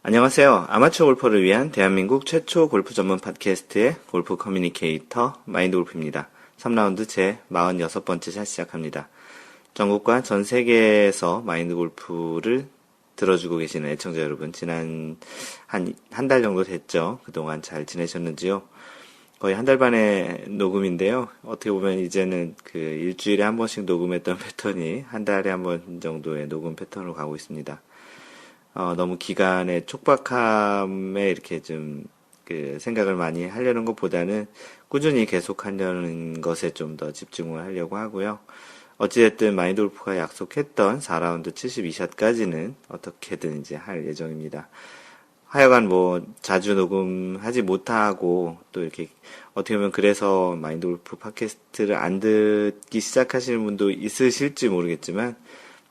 안녕하세요. 아마추어 골퍼를 위한 대한민국 최초 골프 전문 팟캐스트의 골프 커뮤니케이터 마인드 골프입니다. 3라운드 제 46번째 샷 시작합니다. 전국과 전 세계에서 마인드 골프를 들어주고 계시는 애청자 여러분, 지난 한 달 정도 됐죠? 그동안 잘 지내셨는지요? 거의 한 달 반의 녹음인데요. 어떻게 보면 이제는 그 일주일에 한 번씩 녹음했던 패턴이 한 달에 한 번 정도의 녹음 패턴으로 가고 있습니다. 너무 기간의 촉박함에 이렇게 좀 그 생각을 많이 하려는 것보다는 꾸준히 계속하려는 것에 좀 더 집중을 하려고 하고요. 어찌됐든 마인드 골프가 약속했던 4라운드 72샷까지는 어떻게든 이제 할 예정입니다. 하여간 뭐 자주 녹음하지 못하고 또 이렇게 어떻게 보면 그래서 마인드 골프 팟캐스트를 안 듣기 시작하시는 분도 있으실지 모르겠지만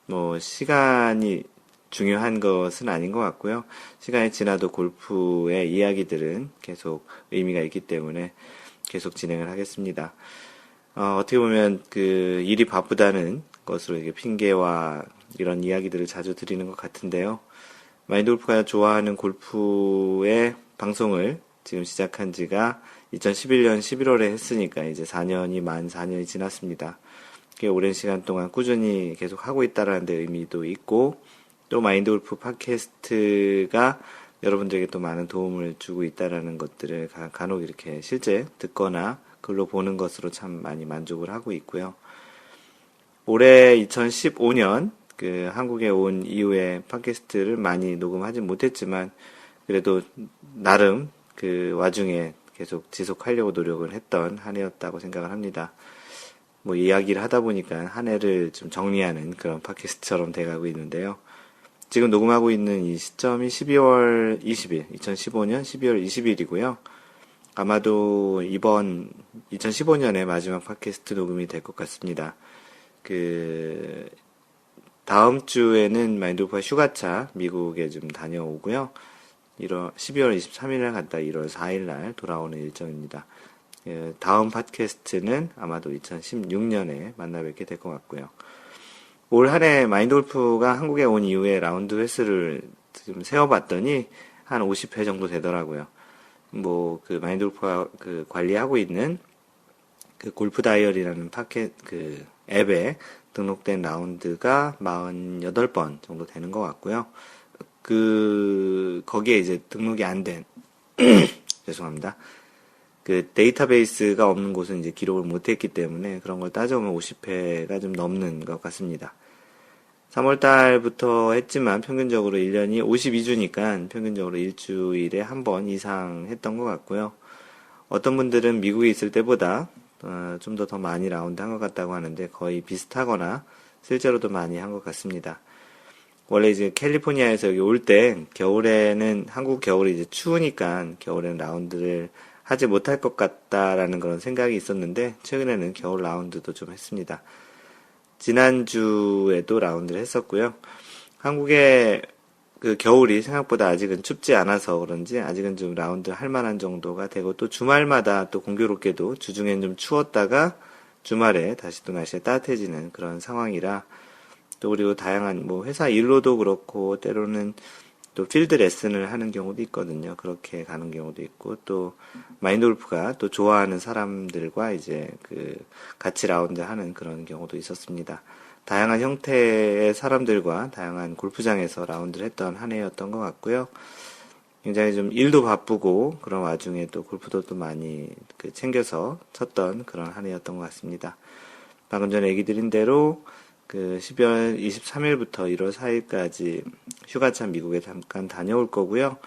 뭐 시간이 중요한 것은 아닌 것 같고요. 시간이 지나도 골프의 이야기들은 계속 의미가 있기 때문에 계속 진행을 하겠습니다. 어떻게 보면 그 일이 바쁘다는 것으로 이렇게 핑계와 이런 이야기들을 자주 드리는 것 같은데요. 마인드 골프가 좋아하는 골프의 방송을 지금 시작한 지가 2011년 11월에 했으니까 이제 4년이 지났습니다. 꽤 오랜 시간 동안 꾸준히 계속 하고 있다라는 데 의미도 있고, 또 마인드 골프 팟캐스트가 여러분들에게 또 많은 도움을 주고 있다라는 것들을 간혹 이렇게 실제 듣거나 글로 보는 것으로 참 많이 만족을 하고 있고요. 올해 2015년 그 한국에 온 이후에 팟캐스트를 많이 녹음하지 못했지만 그래도 나름 그 와중에 계속 지속하려고 노력을 했던 한 해였다고 생각을 합니다. 뭐 이야기를 하다 보니까 한 해를 좀 정리하는 그런 팟캐스트처럼 돼가고 있는데요. 지금 녹음하고 있는 이 시점이 12월 20일, 2015년 12월 20일이고요. 아마도 이번 2015년의 마지막 팟캐스트 녹음이 될 것 같습니다. 그 다음 주에는 마인드 골프가 휴가차 미국에 좀 다녀오고요. 12월 23일날 갔다 1월 4일날 돌아오는 일정입니다. 다음 팟캐스트는 아마도 2016년에 만나 뵙게 될 것 같고요. 올 한 해 마인드 골프가 한국에 온 이후에 라운드 횟수를 좀 세어봤더니 한 50회 정도 되더라고요. 뭐 그 마인드 골프가 그 관리하고 있는 그 골프 다이어리라는 그 앱에 등록된 라운드가 48번 정도 되는 것 같고요. 거기에 이제 등록이 안 된, 죄송합니다. 그 데이터베이스가 없는 곳은 이제 기록을 못했기 때문에 그런 걸 따져보면 50회가 좀 넘는 것 같습니다. 3월 달부터 했지만 평균적으로 1년이 52주니까 평균적으로 일주일에 한 번 이상 했던 것 같고요. 어떤 분들은 미국에 있을 때보다 좀 더 많이 라운드 한 것 같다고 하는데 거의 비슷하거나 실제로도 많이 한 것 같습니다. 원래 이제 캘리포니아에서 여기 올 때 겨울에는 한국 겨울이 이제 추우니까 겨울에는 라운드를 하지 못할 것 같다라는 그런 생각이 있었는데 최근에는 겨울 라운드도 좀 했습니다. 지난주에도 라운드를 했었고요. 한국의 그 겨울이 생각보다 아직은 춥지 않아서 그런지 아직은 좀 라운드 할 만한 정도가 되고 또 주말마다 또 공교롭게도 주중엔 좀 추웠다가 주말에 다시 또 날씨가 따뜻해지는 그런 상황이라 또 그리고 다양한 뭐 회사 일로도 그렇고 때로는 또 필드 레슨을 하는 경우도 있거든요. 그렇게 가는 경우도 있고 또 마인드 골프가 또 좋아하는 사람들과 이제 그 같이 라운드 하는 그런 경우도 있었습니다. 다양한 형태의 사람들과 다양한 골프장에서 라운드를 했던 한 해였던 것 같고요. 굉장히 좀 일도 바쁘고 그런 와중에 또 골프도 또 많이 그 챙겨서 쳤던 그런 한 해였던 것 같습니다. 방금 전에 얘기 드린 대로 그 12월 23일부터 1월 4일까지 휴가차 미국에 잠깐 다녀올 거고요.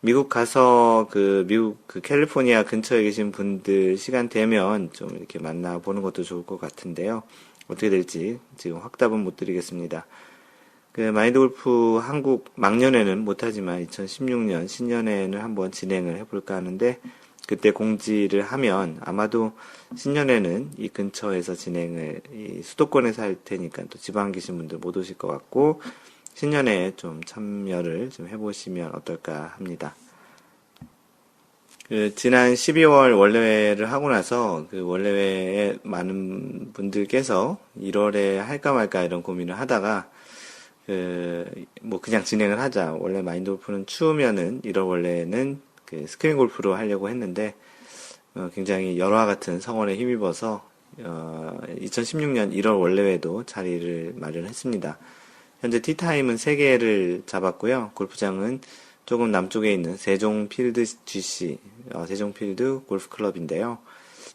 미국 가서 미국 캘리포니아 근처에 계신 분들 시간 되면 좀 이렇게 만나보는 것도 좋을 것 같은데요. 어떻게 될지 지금 확답은 못 드리겠습니다. 그 마인드 골프 한국 막년에는 못하지만 2016년 신년에는 한번 진행을 해볼까 하는데 그때 공지를 하면 아마도 신년에는 이 근처에서 진행을 이 수도권에서 할 테니까 또 지방 계신 분들 못 오실 것 같고 신년에 좀 참여를 좀 해보시면 어떨까 합니다. 지난 12월 원래회를 하고 나서 그 원래회에 많은 분들께서 1월에 할까 말까 이런 고민을 하다가 뭐 그냥 진행을 하자. 원래 마인드 골프는 추우면은 1월 원래는 그 스크린 골프로 하려고 했는데 굉장히 열화 같은 성원에 힘입어서 2016년 1월 원래회도 자리를 마련했습니다. 현재 티타임은 3개를 잡았고요. 골프장은 조금 남쪽에 있는 세종필드 GC, 세종필드 골프클럽인데요.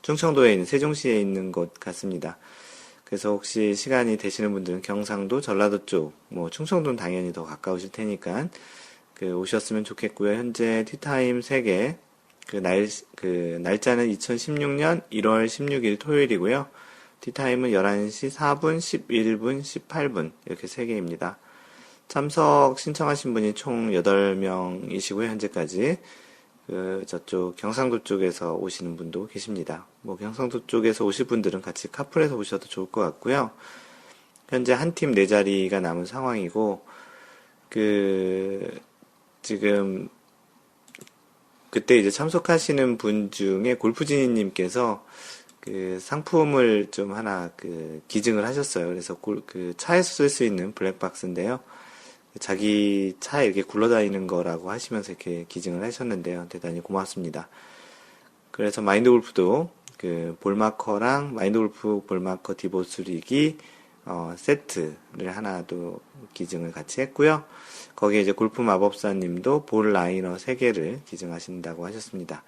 충청도에 있는 세종시에 있는 곳 같습니다. 그래서 혹시 시간이 되시는 분들은 경상도, 전라도 쪽, 뭐 충청도는 당연히 더 가까우실 테니까 오셨으면 좋겠고요. 현재 티타임 3개, 날짜는 2016년 1월 16일 토요일이고요. 티타임은 11시 4분, 11분, 18분 이렇게 3개입니다. 참석 신청하신 분이 총 8명이시고요. 현재까지 저쪽 경상도 쪽에서 오시는 분도 계십니다. 뭐 경상도 쪽에서 오실 분들은 같이 카풀해서 오셔도 좋을 것 같고요. 현재 한 팀 4자리가 남은 상황이고 지금 그때 이제 참석하시는 분 중에 골프지니님께서 상품을 좀 하나 기증을 하셨어요. 그래서 차에서 쓸 수 있는 블랙박스인데요. 자기 차에 이렇게 굴러다니는 거라고 하시면서 이렇게 기증을 하셨는데요. 대단히 고맙습니다. 그래서 마인드 골프도 볼마커랑 마인드 골프 볼마커 디보스리기 세트를 하나도 기증을 같이 했고요. 거기에 이제 골프 마법사님도 볼 라이너 3개를 기증하신다고 하셨습니다.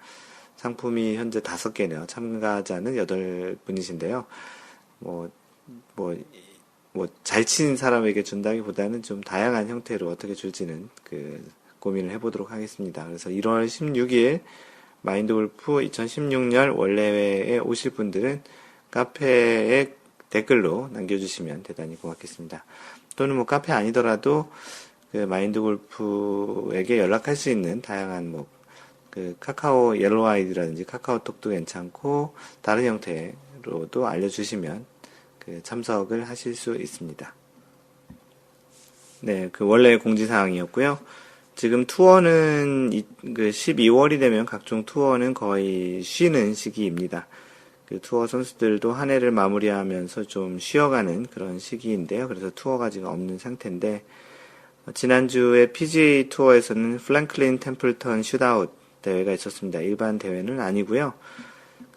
상품이 현재 5개네요. 참가자는 8분이신데요. 잘 친 사람에게 준다기보다는 좀 다양한 형태로 어떻게 줄지는 고민을 해보도록 하겠습니다. 그래서 1월 16일 마인드 골프 2016년 원래회에 오실 분들은 카페에 댓글로 남겨주시면 대단히 고맙겠습니다. 또는 뭐 카페 아니더라도 마인드 골프에게 연락할 수 있는 다양한 카카오 옐로우 아이디라든지 카카오톡도 괜찮고 다른 형태로도 알려주시면 참석을 하실 수 있습니다. 네, 원래 공지사항이었고요. 지금 투어는 12월이 되면 각종 투어는 거의 쉬는 시기입니다. 투어 선수들도 한 해를 마무리하면서 좀 쉬어가는 그런 시기인데요. 그래서 투어가 지금 없는 상태인데 지난주에 PGA 투어에서는 플랭클린 템플턴 슛아웃 대회가 있었습니다. 일반 대회는 아니고요.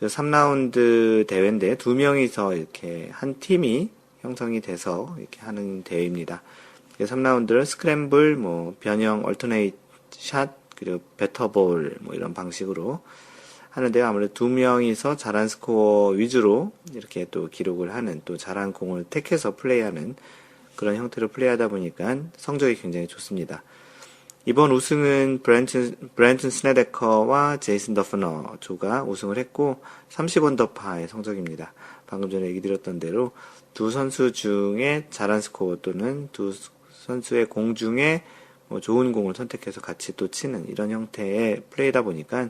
3라운드 대회인데 2명이서 이렇게 한 팀이 형성이 돼서 이렇게 하는 대회입니다. 3라운드를 스크램블, 변형, 얼터네이트 샷, 그리고 배터볼, 이런 방식으로 하는데요. 아무래도 2명이서 잘한 스코어 위주로 이렇게 또 기록을 하는, 또 잘한 공을 택해서 플레이하는 그런 형태로 플레이하다 보니까 성적이 굉장히 좋습니다. 이번 우승은 브랜튼 스네데커와 제이슨 더프너 조가 우승을 했고 30언더파의 성적입니다. 방금 전에 얘기 드렸던 대로 두 선수 중에 잘한 스코어 또는 두 선수의 공 중에 좋은 공을 선택해서 같이 또 치는 이런 형태의 플레이다 보니까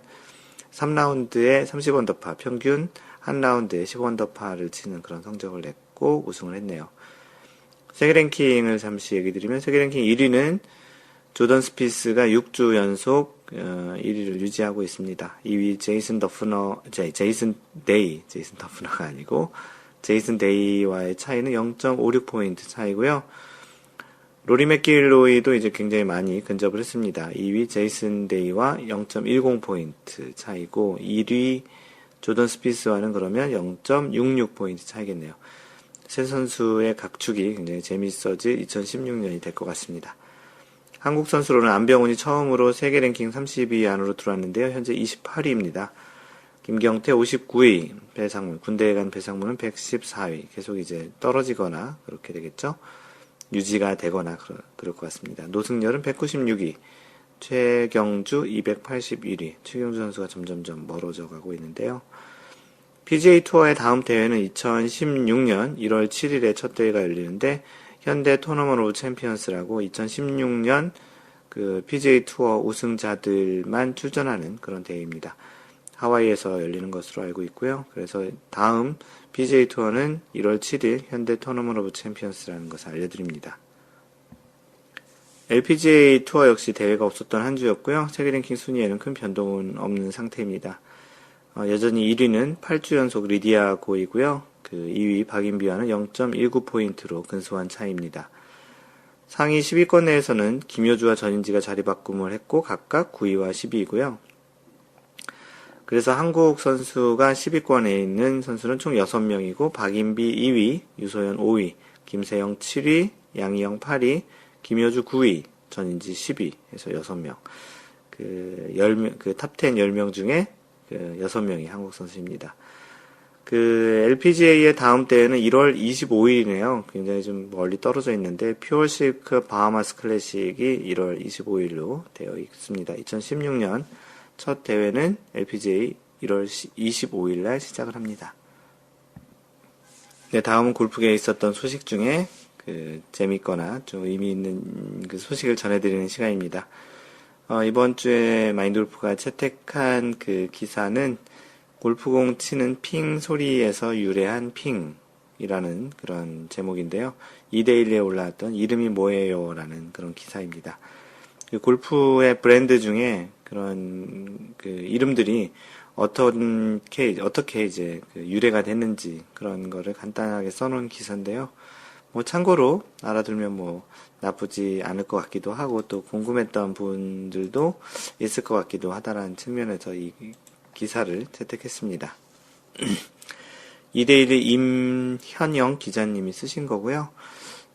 3라운드에 30언더파, 평균 한 라운드에 10언더파를 치는 그런 성적을 냈고 우승을 했네요. 세계 랭킹을 잠시 얘기 드리면 세계 랭킹 1위는 조던 스피스가 6주 연속 1위를 유지하고 있습니다. 2위 제이슨 더프너가 아니고 제이슨 데이와의 차이는 0.56포인트 차이고요. 로리 맥길로이도 이제 굉장히 많이 근접을 했습니다. 2위 제이슨 데이와 0.10포인트 차이고 1위 조던 스피스와는 그러면 0.66포인트 차이겠네요. 세 선수의 각축이 굉장히 재밌어질 2016년이 될 것 같습니다. 한국 선수로는 안병훈이 처음으로 세계 랭킹 30위 안으로 들어왔는데요. 현재 28위입니다. 김경태 59위, 군대에 간 배상무는 114위. 계속 이제 떨어지거나 그렇게 되겠죠. 유지가 되거나 그럴 것 같습니다. 노승열은 196위, 최경주 281위. 최경주 선수가 점점점 멀어져 가고 있는데요. PGA 투어의 다음 대회는 2016년 1월 7일에 첫 대회가 열리는데 현대 토너먼트 오브 챔피언스라고 2016년 PGA 투어 우승자들만 출전하는 그런 대회입니다. 하와이에서 열리는 것으로 알고 있고요. 그래서 다음 PGA 투어는 1월 7일 현대 토너먼트 오브 챔피언스라는 것을 알려드립니다. LPGA 투어 역시 대회가 없었던 한 주였고요. 세계 랭킹 순위에는 큰 변동은 없는 상태입니다. 여전히 1위는 8주 연속 리디아 고이고요. 2위 박인비와는 0.19포인트로 근소한 차이입니다. 상위 10위권 내에서는 김효주와 전인지가 자리바꿈을 했고 각각 9위와 10위이고요. 그래서 한국 선수가 10위권에 있는 선수는 총 6명이고 박인비 2위, 유소연 5위, 김세영 7위, 양희영 8위, 김효주 9위, 전인지 10위 해서 6명. 탑10 10명 중에 6명이 한국 선수입니다. LPGA의 다음 대회는 1월 25일이네요. 굉장히 좀 멀리 떨어져 있는데, 퓨어실크 바하마스 클래식이 1월 25일로 되어 있습니다. 2016년 첫 대회는 LPGA 1월 25일 날 시작을 합니다. 네, 다음은 골프계에 있었던 소식 중에 재밌거나 좀 의미 있는 그 소식을 전해드리는 시간입니다. 이번 주에 마인드골프가 채택한 그 기사는 골프공 치는 핑 소리에서 유래한 핑이라는 그런 제목인데요. 이데일리에 올라왔던 이름이 뭐예요? 라는 그런 기사입니다. 골프의 브랜드 중에 그런 이름들이 어떻게 이제 유래가 됐는지 그런 거를 간단하게 써놓은 기사인데요. 참고로 알아두면 나쁘지 않을 것 같기도 하고 또 궁금했던 분들도 있을 것 같기도 하다라는 측면에서 이 기사를 채택했습니다. 이데일리 임현영 기자님이 쓰신 거고요.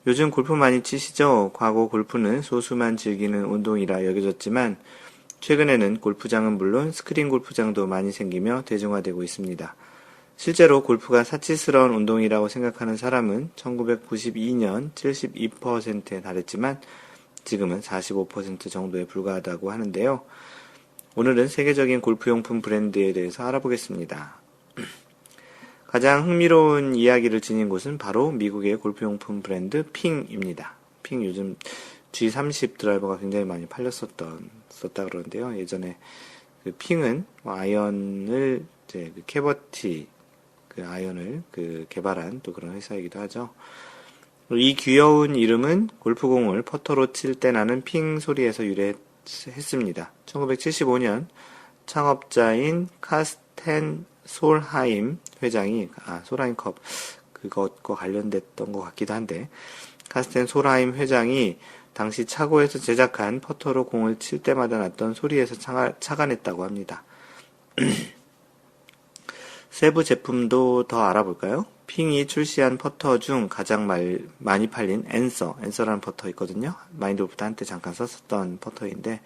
요즘 골프 많이 치시죠? 과거 골프는 소수만 즐기는 운동이라 여겨졌지만 최근에는 골프장은 물론 스크린 골프장도 많이 생기며 대중화되고 있습니다. 실제로 골프가 사치스러운 운동이라고 생각하는 사람은 1992년 72%에 달했지만 지금은 45% 정도에 불과하다고 하는데요. 오늘은 세계적인 골프용품 브랜드에 대해서 알아보겠습니다. 가장 흥미로운 이야기를 지닌 곳은 바로 미국의 골프용품 브랜드 핑입니다. 핑 요즘 G30 드라이버가 굉장히 많이 썼다 그러는데요. 예전에 핑은 아이언을 캐버티 아이언을 개발한 또 그런 회사이기도 하죠. 이 귀여운 이름은 골프공을 퍼터로 칠 때 나는 핑 소리에서 유래했습니다. 1975년 창업자인 카스텐 솔하임 회장이 솔하임컵 그것과 관련됐던 것 같기도 한데 카스텐 솔하임 회장이 당시 차고에서 제작한 퍼터로 공을 칠 때마다 났던 소리에서 착안했다고 합니다. 세부 제품도 더 알아볼까요? 핑이 출시한 퍼터 중 가장 많이 팔린 앤서라는 퍼터 있거든요. 마인드골프도 한때 잠깐 썼었던 퍼터인데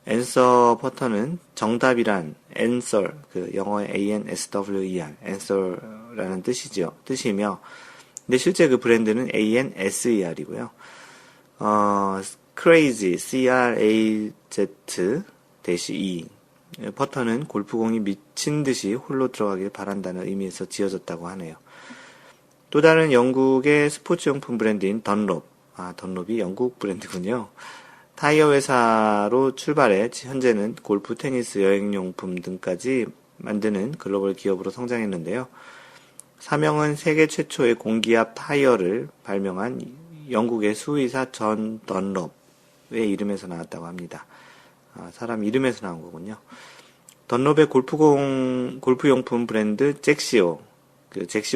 앤서 퍼터는 정답이란 answer, 영어의 answer, answer라는 뜻이며 근데 실제 그 브랜드는 anser이고요. crazy, crazy-e 퍼터는 골프공이 미친 듯이 홀로 들어가길 바란다는 의미에서 지어졌다고 하네요. 또 다른 영국의 스포츠용품 브랜드인 던롭이 영국 브랜드군요. 타이어 회사로 출발해 현재는 골프, 테니스, 여행용품 등까지 만드는 글로벌 기업으로 성장했는데요. 사명은 세계 최초의 공기압 타이어를 발명한 영국의 수의사 존 던롭의 이름에서 나왔다고 합니다. 사람 이름에서 나온 거군요. 던롭의 골프용품 브랜드 잭시오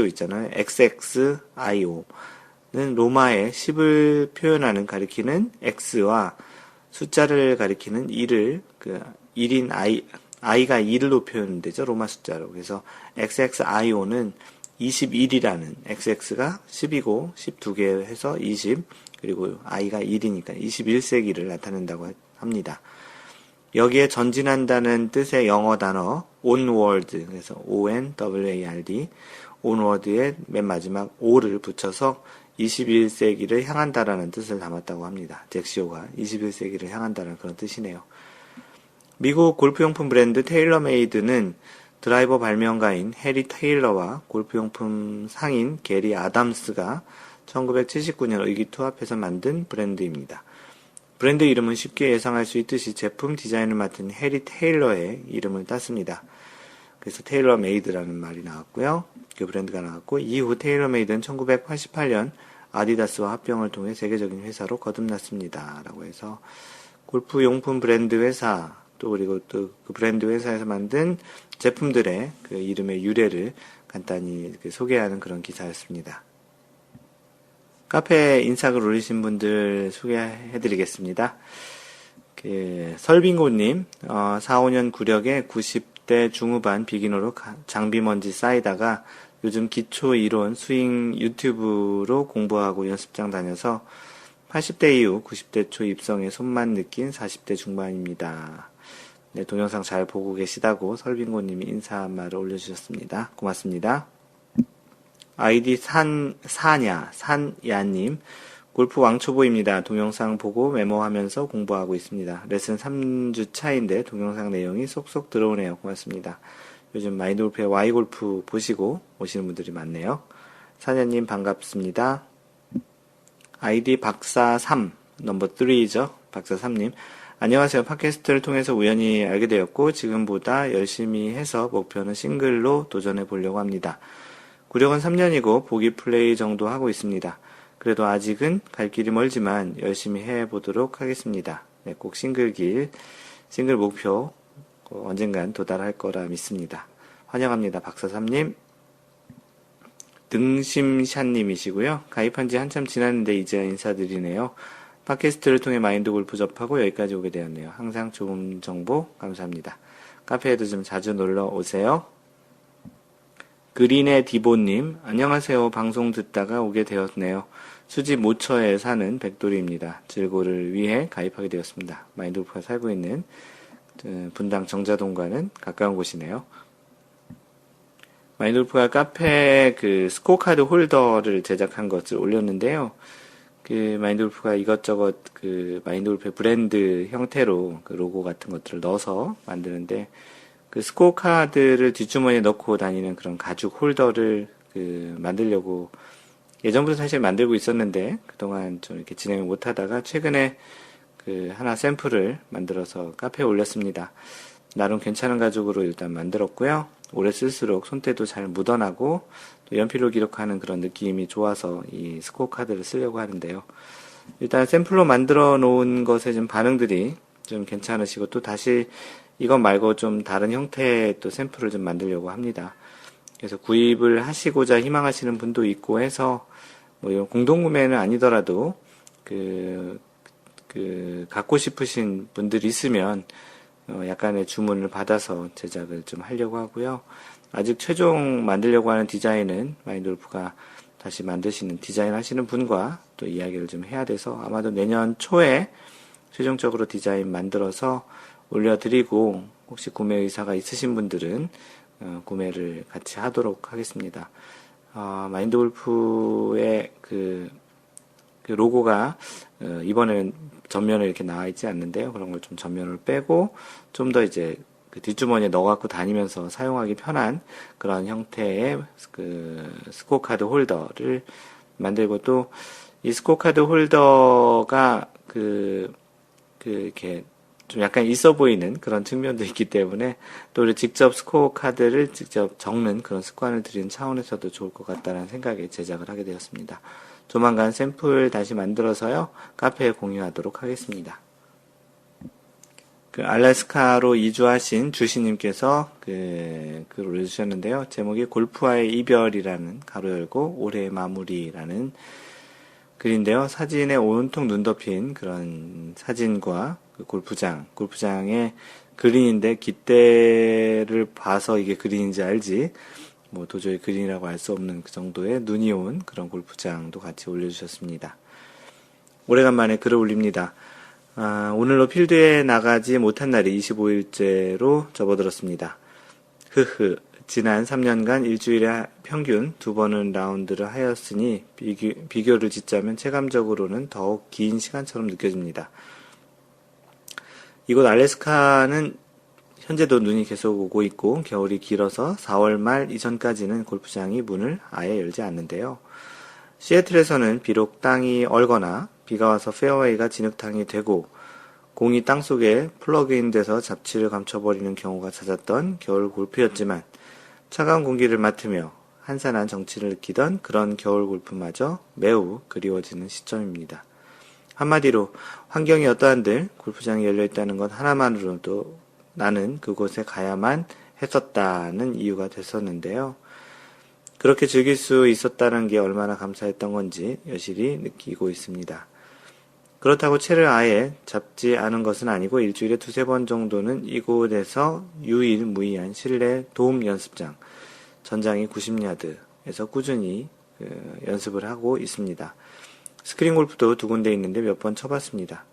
있잖아요. XXIO는 로마의 10을 표현하는 가리키는 X와 숫자를 가리키는 1을 1인 I가 2로 표현되죠. 로마 숫자로. 그래서 XXIO는 21이라는 XX가 10이고 12개 해서 20 그리고 I가 1이니까 21세기를 나타낸다고 합니다. 여기에 전진한다는 뜻의 영어 단어 onward 그래서 onward onward의 맨 마지막 o를 붙여서 21세기를 향한다라는 뜻을 담았다고 합니다. 잭시오가 21세기를 향한다는 그런 뜻이네요. 미국 골프용품 브랜드 테일러메이드는 드라이버 발명가인 해리 테일러와 골프용품 상인 게리 아담스가 1979년 의기투합해서 만든 브랜드입니다. 브랜드 이름은 쉽게 예상할 수 있듯이 제품 디자인을 맡은 해리 테일러의 이름을 땄습니다. 그래서 테일러메이드라는 말이 나왔고요. 그 브랜드가 나왔고 이후 테일러메이드는 1988년 아디다스와 합병을 통해 세계적인 회사로 거듭났습니다. 라고 해서 골프용품 브랜드 회사 그리고 또 그 브랜드 회사에서 만든 제품들의 그 이름의 유래를 간단히 소개하는 그런 기사였습니다. 카페에 인사글 올리신 분들 소개해드리겠습니다. 설빙고님, 4, 5년 구력에 90대 중후반 비기너로 장비 먼지 쌓이다가 요즘 기초 이론 스윙 유튜브로 공부하고 연습장 다녀서 80대 이후 90대 초 입성에 손만 느낀 40대 중반입니다. 네, 동영상 잘 보고 계시다고 설빙고님이 인사 한 말을 올려주셨습니다. 고맙습니다. 아이디 산야님, 골프 왕초보입니다. 동영상 보고 메모하면서 공부하고 있습니다. 레슨 3주 차인데 동영상 내용이 쏙쏙 들어오네요. 고맙습니다. 요즘 마인드골프의 Y골프 보시고 오시는 분들이 많네요. 산야님 반갑습니다. 아이디 박사3, 넘버 3죠. 박사3님. 안녕하세요. 팟캐스트를 통해서 우연히 알게 되었고 지금보다 열심히 해서 목표는 싱글로 도전해 보려고 합니다. 구력은 3년이고 보기 플레이 정도 하고 있습니다. 그래도 아직은 갈 길이 멀지만 열심히 해보도록 하겠습니다. 네, 꼭 싱글 목표 언젠간 도달할 거라 믿습니다. 환영합니다. 박사3님. 등심샷님이시고요. 가입한 지 한참 지났는데 이제 인사드리네요. 팟캐스트를 통해 마인드 골프 접하고 여기까지 오게 되었네요. 항상 좋은 정보 감사합니다. 카페에도 좀 자주 놀러 오세요. 그린의 디보님, 안녕하세요. 방송 듣다가 오게 되었네요. 수지 모처에 사는 백돌이입니다. 즐고를 위해 가입하게 되었습니다. 마인드 골프가 살고 있는 분당 정자동과는 가까운 곳이네요. 마인드 골프가 카페에 스코어 카드 홀더를 제작한 것을 올렸는데요. 마인드 골프가 이것저것 마인드 골프의 브랜드 형태로 로고 같은 것들을 넣어서 만드는데 스코어 카드를 뒷주머니에 넣고 다니는 그런 가죽 홀더를 만들려고 예전부터 사실 만들고 있었는데 그동안 좀 이렇게 진행을 못 하다가 최근에 하나 샘플을 만들어서 카페에 올렸습니다. 나름 괜찮은 가죽으로 일단 만들었고요. 오래 쓸수록 손때도 잘 묻어나고 또 연필로 기록하는 그런 느낌이 좋아서 이 스코어 카드를 쓰려고 하는데요. 일단 샘플로 만들어 놓은 것에 좀 반응들이 좀 괜찮으시고 또 다시 이것 말고 좀 다른 형태의 또 샘플을 좀 만들려고 합니다. 그래서 구입을 하시고자 희망하시는 분도 있고 해서 뭐 이런 공동구매는 아니더라도 갖고 싶으신 분들이 있으면 약간의 주문을 받아서 제작을 좀 하려고 하고요. 아직 최종 만들려고 하는 디자인은 마인드 골프가 다시 만드시는 디자인 하시는 분과 또 이야기를 좀 해야 돼서 아마도 내년 초에 최종적으로 디자인 만들어서 올려드리고 혹시 구매 의사가 있으신 분들은 구매를 같이 하도록 하겠습니다. 마인드 골프의 로고가 이번에는 전면에 이렇게 나와 있지 않는데요. 그런 걸 좀 전면을 빼고 좀 더 이제 뒷주머니에 넣어갖고 다니면서 사용하기 편한 그런 형태의 스코어 카드 홀더를 만들고 또 이 스코어 카드 홀더가 이렇게 좀 약간 있어 보이는 그런 측면도 있기 때문에 또 우리 직접 스코어 카드를 직접 적는 그런 습관을 들이는 차원에서도 좋을 것 같다는 생각에 제작을 하게 되었습니다. 조만간 샘플 다시 만들어서요, 카페에 공유하도록 하겠습니다. 알래스카로 이주하신 주시님께서 글 올려주셨는데요. 제목이 골프와의 이별이라는 가로 열고 올해의 마무리라는 글인데요. 사진에 온통 눈 덮인 그런 사진과 골프장의 그린인데 깃대를 봐서 이게 그린인지 알지 뭐 도저히 그린이라고 알 수 없는 그 정도의 눈이 온 그런 골프장도 같이 올려주셨습니다. 오래간만에 글을 올립니다. 오늘로 필드에 나가지 못한 날이 25일째로 접어들었습니다. 지난 3년간 일주일에 평균 2번은 라운드를 하였으니 비교를 짓자면 체감적으로는 더욱 긴 시간처럼 느껴집니다. 이곳 알래스카는 현재도 눈이 계속 오고 있고 겨울이 길어서 4월 말 이전까지는 골프장이 문을 아예 열지 않는데요. 시애틀에서는 비록 땅이 얼거나 비가 와서 페어웨이가 진흙탕이 되고 공이 땅속에 플러그인 돼서 잡티를 감춰버리는 경우가 잦았던 겨울 골프였지만 차가운 공기를 맡으며 한산한 정취를 느끼던 그런 겨울 골프마저 매우 그리워지는 시점입니다. 한마디로 환경이 어떠한들 골프장이 열려있다는 것 하나만으로도 나는 그곳에 가야만 했었다는 이유가 됐었는데요. 그렇게 즐길 수 있었다는 게 얼마나 감사했던 건지 여실히 느끼고 있습니다. 그렇다고 채를 아예 잡지 않은 것은 아니고 일주일에 두세 번 정도는 이곳에서 유일무이한 실내 도움 연습장, 전장이 90야드에서 꾸준히 연습을 하고 있습니다. 스크린 골프도 두 군데 있는데 몇 번 쳐봤습니다.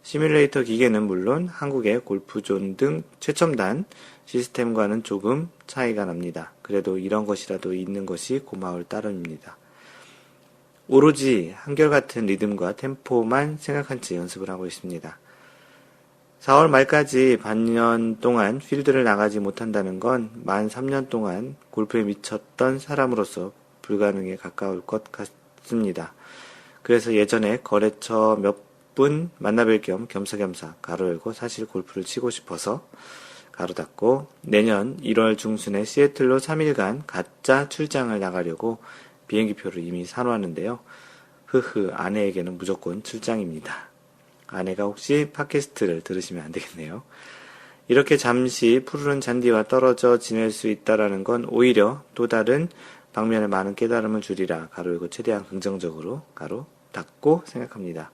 시뮬레이터 기계는 물론 한국의 골프존 등 최첨단 시스템과는 조금 차이가 납니다. 그래도 이런 것이라도 있는 것이 고마울 따름입니다. 오로지 한결같은 리듬과 템포만 생각한 채 연습을 하고 있습니다. 4월 말까지 반년 동안 필드를 나가지 못한다는 건 만 3년 동안 골프에 미쳤던 사람으로서 불가능에 가까울 것 같습니다. 그래서 예전에 거래처 몇 분 만나뵐 겸 겸사겸사 가로 열고 사실 골프를 치고 싶어서 가로 닫고 내년 1월 중순에 시애틀로 3일간 가짜 출장을 나가려고 비행기표를 이미 사놓았는데요. 아내에게는 무조건 출장입니다. 아내가 혹시 팟캐스트를 들으시면 안 되겠네요. 이렇게 잠시 푸르른 잔디와 떨어져 지낼 수 있다라는 건 오히려 또 다른 방면에 많은 깨달음을 주리라 가로 열고 최대한 긍정적으로 가로 닫고 생각합니다.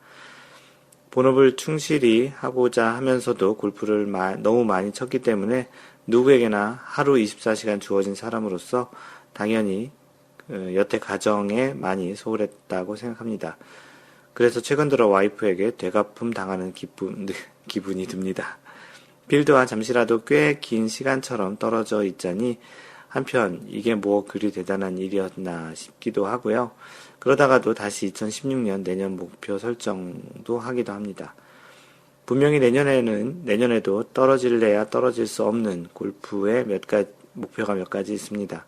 본업을 충실히 하고자 하면서도 골프를 너무 많이 쳤기 때문에 누구에게나 하루 24시간 주어진 사람으로서 당연히 여태 가정에 많이 소홀했다고 생각합니다. 그래서 최근 들어 와이프에게 되갚음 당하는 기분이 듭니다. 필드와 잠시라도 꽤 긴 시간처럼 떨어져 있자니 한편 이게 뭐 그리 대단한 일이었나 싶기도 하고요. 그러다가도 다시 2016년 내년 목표 설정도 하기도 합니다. 분명히 내년에도 떨어질래야 떨어질 수 없는 골프의 목표가 몇 가지 있습니다.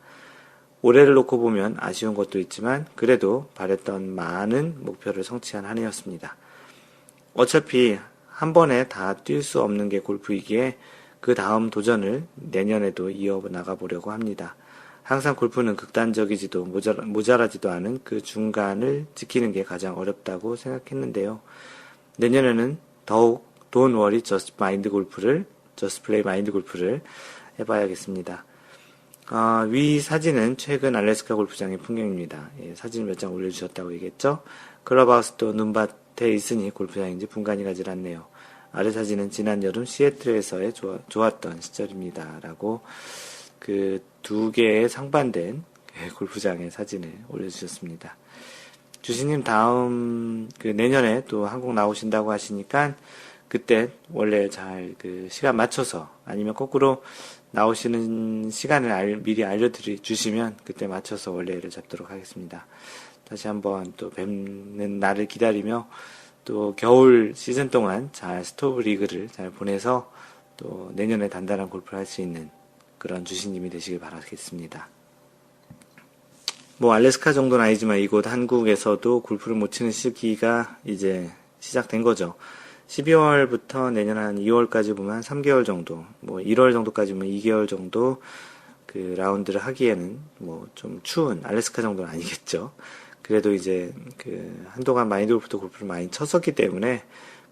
올해를 놓고 보면 아쉬운 것도 있지만 그래도 바랬던 많은 목표를 성취한 한 해였습니다. 어차피 한 번에 다 뛸 수 없는 게 골프이기에 그 다음 도전을 내년에도 이어나가 보려고 합니다. 항상 골프는 극단적이지도 모자라지도 않은 그 중간을 지키는 게 가장 어렵다고 생각했는데요. 내년에는 더욱 Don't worry, just play mind 골프를 해봐야겠습니다. 위 사진은 최근 알래스카 골프장의 풍경입니다. 사진을 몇 장 올려주셨다고 얘기했죠. 클럽하우스도 눈밭에 있으니 골프장인지 분간이 가질 않네요. 아래 사진은 지난 여름 시애틀에서의 좋았던 시절입니다. 라고 그 두 개의 상반된 골프장의 사진을 올려주셨습니다. 주신님 다음 내년에 또 한국 나오신다고 하시니까 그때 원래 잘 시간 맞춰서 아니면 거꾸로 나오시는 시간을 미리 알려주시면 그때 맞춰서 원래를 잡도록 하겠습니다. 다시 한번 또 뵙는 날을 기다리며 또 겨울 시즌 동안 잘 스토브 리그를 잘 보내서 또 내년에 단단한 골프를 할 수 있는 그런 주신님이 되시길 바라겠습니다. 알래스카 정도는 아니지만 이곳 한국에서도 골프를 못 치는 시기가 이제 시작된 거죠. 12월부터 내년 한 2월까지 보면 한 3개월 정도, 1월 정도까지 보면 2개월 정도 라운드를 하기에는 좀 추운 알래스카 정도는 아니겠죠. 그래도 이제 한동안 마인드 골프도 골프를 많이 쳤었기 때문에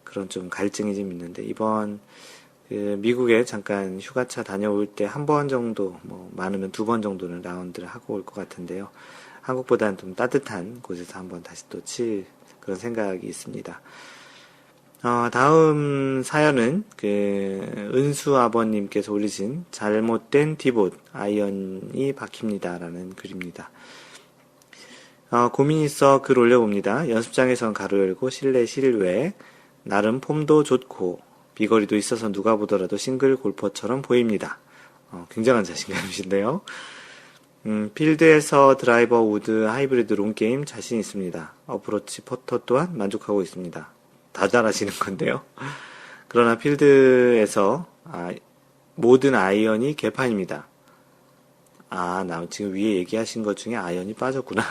그런 좀 갈증이 좀 있는데 이번 미국에 잠깐 휴가차 다녀올 때 한 번 정도, 많으면 2번 정도는 라운드를 하고 올 것 같은데요. 한국보다는 좀 따뜻한 곳에서 한번 다시 또 칠 그런 생각이 있습니다. 다음 사연은 은수 아버님께서 올리신 잘못된 디봇 아이언이 박힙니다라는 글입니다. 고민이 있어 글 올려봅니다. 연습장에선 가로 열고 실내 실외 나름 폼도 좋고 비거리도 있어서 누가 보더라도 싱글 골퍼처럼 보입니다. 굉장한 자신감이신데요. 필드에서 드라이버, 우드, 하이브리드, 롱게임 자신 있습니다. 어프로치, 퍼터 또한 만족하고 있습니다. 다 잘하시는 건데요. 그러나 필드에서 모든 아이언이 개판입니다. 나 지금 위에 얘기하신 것 중에 아이언이 빠졌구나.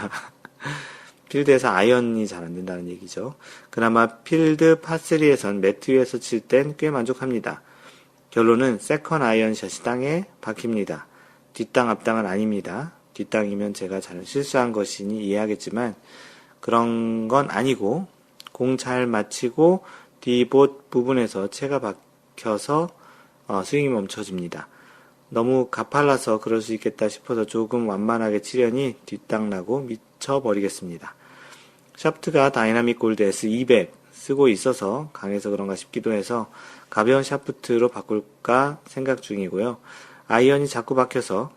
필드에서 아이언이 잘 안 된다는 얘기죠. 그나마 필드 파3에선 매트 위에서 칠 땐 꽤 만족합니다. 결론은 세컨 아이언샷이 땅에 박힙니다. 뒷땅 앞땅은 아닙니다. 뒷땅이면 제가 잘 실수한 것이니 이해하겠지만 그런 건 아니고 공 잘 맞히고 디봇 부분에서 채가 박혀서 스윙이 멈춰집니다. 너무 가팔라서 그럴 수 있겠다 싶어서 조금 완만하게 치려니 뒷땅나고 미쳐버리겠습니다. 샤프트가 다이나믹 골드 S200 쓰고 있어서 강해서 그런가 싶기도 해서 가벼운 샤프트로 바꿀까 생각 중이고요. 아이언이 자꾸 박혀서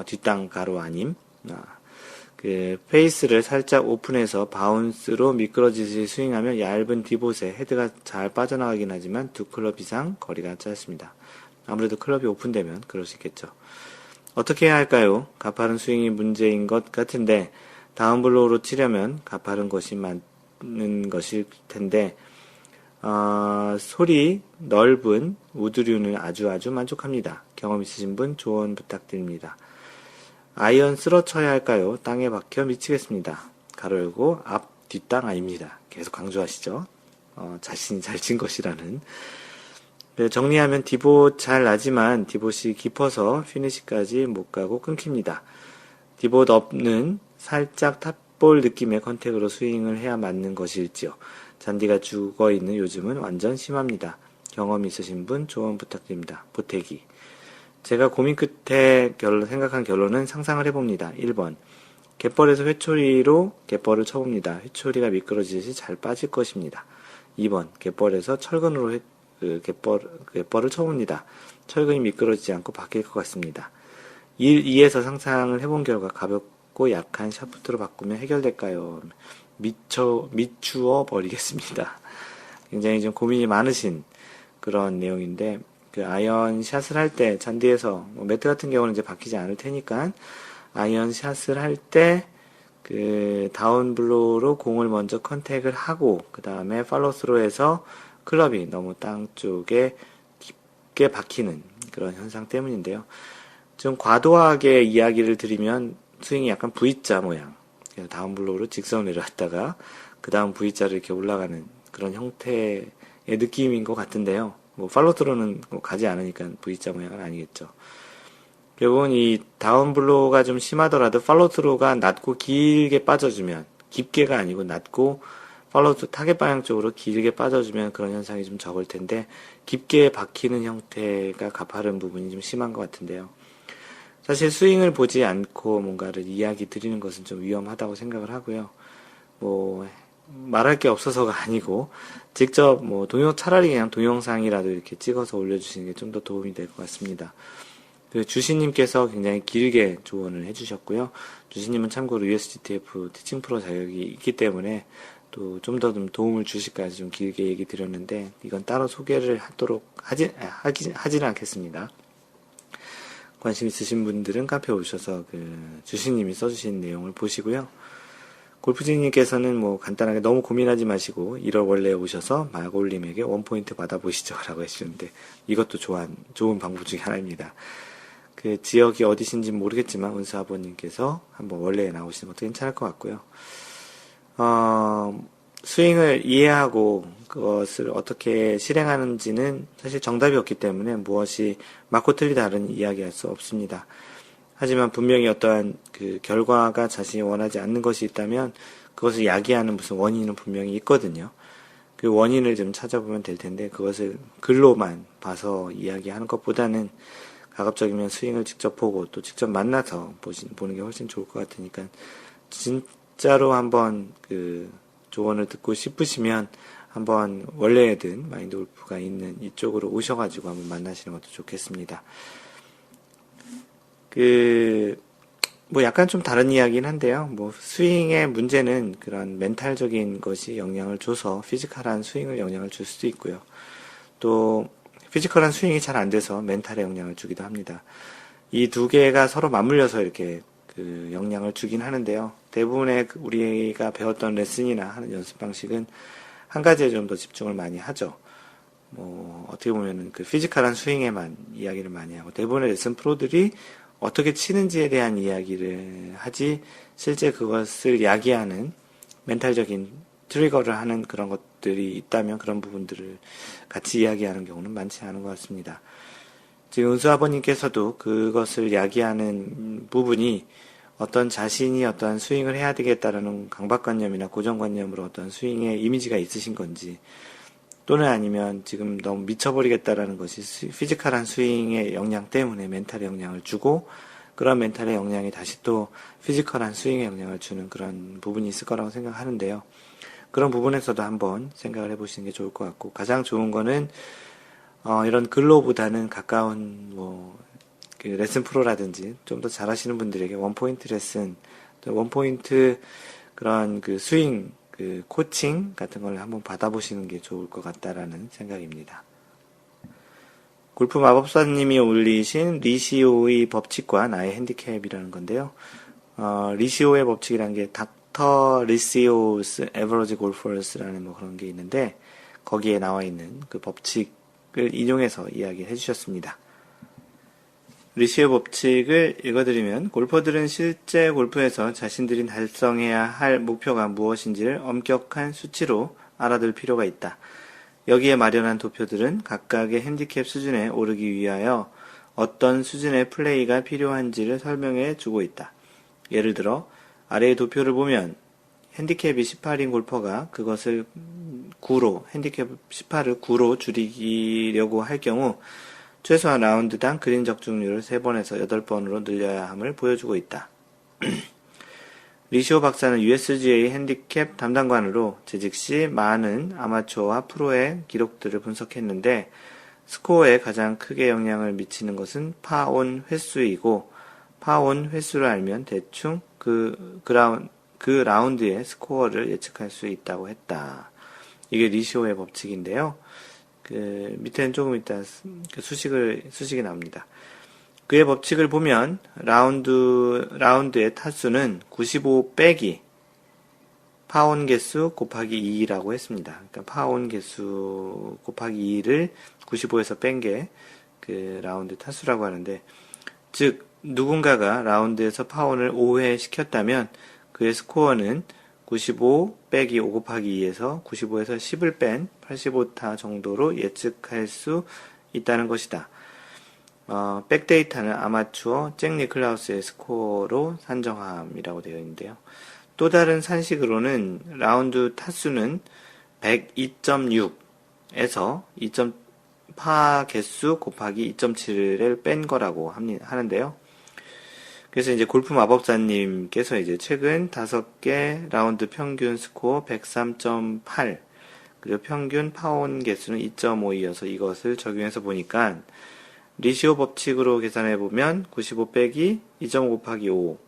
뒷땅 가로 아님. 페이스를 살짝 오픈해서 바운스로 미끄러지듯이 스윙하면 얇은 디봇에 헤드가 잘 빠져나가긴 하지만 두 클럽 이상 거리가 짧습니다. 아무래도 클럽이 오픈되면 그럴 수 있겠죠. 어떻게 해야 할까요? 가파른 스윙이 문제인 것 같은데 다운블로우로 치려면 가파른 것이 맞는 것일 텐데 소리 넓은 우드류는 아주 만족합니다. 경험 있으신 분 조언 부탁드립니다. 아이언 쓸어 쳐야 할까요? 땅에 박혀 미치겠습니다. 가로 열고 앞 뒷땅 아닙니다. 계속 강조하시죠. 자신이 잘 친 것이라는. 정리하면 디봇 잘 나지만 디봇이 깊어서 피니시까지 못 가고 끊깁니다. 디봇 업는 살짝 탑볼 느낌의 컨택으로 스윙을 해야 맞는 것일지요. 잔디가 죽어있는 요즘은 완전 심합니다. 경험 있으신 분 조언 부탁드립니다. 보태기. 제가 고민 끝에 생각한 결론은 상상을 해봅니다. 1번. 갯벌에서 회초리로 갯벌을 쳐봅니다. 회초리가 미끄러지듯이 잘 빠질 것입니다. 2번. 갯벌에서 철근으로 갯벌을 쳐봅니다. 철근이 미끄러지지 않고 바뀔 것 같습니다. 1, 2에서 상상을 해본 결과 가볍고 약한 샤프트로 바꾸면 해결될까요? 미추어 버리겠습니다. 굉장히 좀 고민이 많으신 그런 내용인데, 아이언 샷을 할 때, 잔디에서, 매트 같은 경우는 이제 바뀌지 않을 테니까, 아이언 샷을 할 때, 다운블로우로 공을 먼저 컨택을 하고, 그 다음에 팔로스로에서 클럽이 너무 땅 쪽에 깊게 박히는 그런 현상 때문인데요. 좀 과도하게 이야기를 드리면, 스윙이 약간 V자 모양. 다운블로우로 직선을 내려왔다가, 그 다음 V자를 이렇게 올라가는 그런 형태의 느낌인 것 같은데요. 팔로스로는 가지 않으니까 V자 모양은 아니겠죠. 결국은 이 다운블로우가 좀 심하더라도 팔로스로가 낮고 길게 빠져주면, 깊게가 아니고 낮고 팔로우 타겟 방향 쪽으로 길게 빠져주면 그런 현상이 좀 적을 텐데, 깊게 박히는 형태가 가파른 부분이 좀 심한 것 같은데요. 사실 스윙을 보지 않고 뭔가를 이야기 드리는 것은 좀 위험하다고 생각을 하고요. 말할 게 없어서가 아니고, 직접 차라리 그냥 동영상이라도 이렇게 찍어서 올려주시는 게 좀 더 도움이 될 것 같습니다. 주시님께서 굉장히 길게 조언을 해주셨고요. 주시님은 참고로 USGTF 티칭 프로 자격이 있기 때문에 또 좀 더 도움을 주실까지 좀 길게 얘기 드렸는데, 이건 따로 소개를 하지는 않겠습니다. 관심 있으신 분들은 카페에 오셔서 주시님이 써주신 내용을 보시고요. 골프진님께서는 간단하게 너무 고민하지 마시고 1월 원래에 오셔서 마골님에게 원포인트 받아보시죠 라고 해주셨는데, 이것도 좋은 방법 중에 하나입니다. 지역이 어디신지 모르겠지만 은수아버님께서 한번 원래에 나오시는 것도 괜찮을 것 같고요. 스윙을 이해하고 그것을 어떻게 실행하는지는 사실 정답이 없기 때문에 무엇이 맞고 틀리다는 이야기할 수 없습니다. 하지만 분명히 어떠한 결과가 자신이 원하지 않는 것이 있다면 그것을 야기하는 무슨 원인은 분명히 있거든요. 그 원인을 좀 찾아보면 될 텐데, 그것을 글로만 봐서 이야기하는 것보다는 가급적이면 스윙을 직접 보고 또 직접 만나서 보는 게 훨씬 좋을 것 같으니까, 진짜로 한번 조언을 듣고 싶으시면 한번 원래든 마인드 골프가 있는 이쪽으로 오셔가지고 한번 만나시는 것도 좋겠습니다. 약간 좀 다른 이야기긴 한데요. 스윙의 문제는 그런 멘탈적인 것이 영향을 줘서 피지컬한 스윙을 영향을 줄 수도 있고요. 또, 피지컬한 스윙이 잘 안 돼서 멘탈에 영향을 주기도 합니다. 이 두 개가 서로 맞물려서 이렇게 영향을 주긴 하는데요. 대부분의 우리가 배웠던 레슨이나 하는 연습 방식은 한 가지에 좀 더 집중을 많이 하죠. 어떻게 보면은 피지컬한 스윙에만 이야기를 많이 하고, 대부분의 레슨 프로들이 어떻게 치는지에 대한 이야기를 하지, 실제 그것을 야기하는 멘탈적인 트리거를 하는 그런 것들이 있다면 그런 부분들을 같이 이야기하는 경우는 많지 않은 것 같습니다. 지금 은수 아버님께서도 그것을 야기하는 부분이 어떤 자신이 어떠한 스윙을 해야 되겠다라는 강박관념이나 고정관념으로 어떤 스윙의 이미지가 있으신 건지, 또는 아니면 지금 너무 미쳐버리겠다라는 것이 피지컬한 스윙의 영향 때문에 멘탈의 영향을 주고, 그런 멘탈의 영향이 다시 또 피지컬한 스윙의 영향을 주는 그런 부분이 있을 거라고 생각하는데요. 그런 부분에서도 한번 생각을 해보시는 게 좋을 것 같고, 가장 좋은 거는 이런 글로보다는 가까운 그 레슨 프로라든지 좀 더 잘하시는 분들에게 원포인트 레슨, 또 원포인트 그런 그 스윙 그 코칭 같은 걸 한번 받아보시는 게 좋을 것 같다라는 생각입니다. 골프 마법사님이 올리신 리시오의 법칙과 나의 핸디캡이라는 건데요. 리시오의 법칙이라는 게 닥터 리시오스 에버러지 골퍼스라는 뭐 그런 게 있는데, 거기에 나와 있는 그 법칙을 인용해서 이야기해 주셨습니다. 리시오 법칙을 읽어드리면, 골퍼들은 실제 골프에서 자신들이 달성해야 할 목표가 무엇인지를 엄격한 수치로 알아둘 필요가 있다. 여기에 마련한 도표들은 각각의 핸디캡 수준에 오르기 위하여 어떤 수준의 플레이가 필요한지를 설명해 주고 있다. 예를 들어 아래의 도표를 보면 핸디캡이 18인 골퍼가 그것을 9로, 핸디캡 18을 9로 줄이려고 할 경우 최소한 라운드당 그린 적중률을 3번에서 8번으로 늘려야 함을 보여주고 있다. 리시오 박사는 USGA 핸디캡 담당관으로 재직 시 많은 아마추어와 프로의 기록들을 분석했는데, 스코어에 가장 크게 영향을 미치는 것은 파온 횟수이고, 파온 횟수를 알면 대충 그 라운드의 스코어를 예측할 수 있다고 했다. 이게 리시오의 법칙인데요. 그 밑에는 조금 이따 그 수식이 나옵니다. 그의 법칙을 보면 라운드의 타수는 95 빼기 파온 개수 곱하기 2라고 했습니다. 그러니까 파온 개수 곱하기 2를 95에서 뺀 게 그 라운드 타수라고 하는데, 즉 누군가가 라운드에서 파온을 5회 시켰다면 그의 스코어는 95 빼기 5 곱하기 2에서 95에서 10을 뺀 85타 정도로 예측할 수 있다는 것이다. 백데이터는 아마추어 잭 니클라우스의 스코어로 산정함이라고 되어 있는데요. 또 다른 산식으로는 라운드 타수는 102.6에서 파 개수 곱하기 2.7을 뺀 거라고 하는데요. 그래서 이제 골프 마법사님께서 이제 최근 5개 라운드 평균 스코어 103.8, 그리고 평균 파온 개수는 2.5이어서 이것을 적용해서 보니까 리시오 법칙으로 계산해보면 95 빼기 2.5 곱하기 5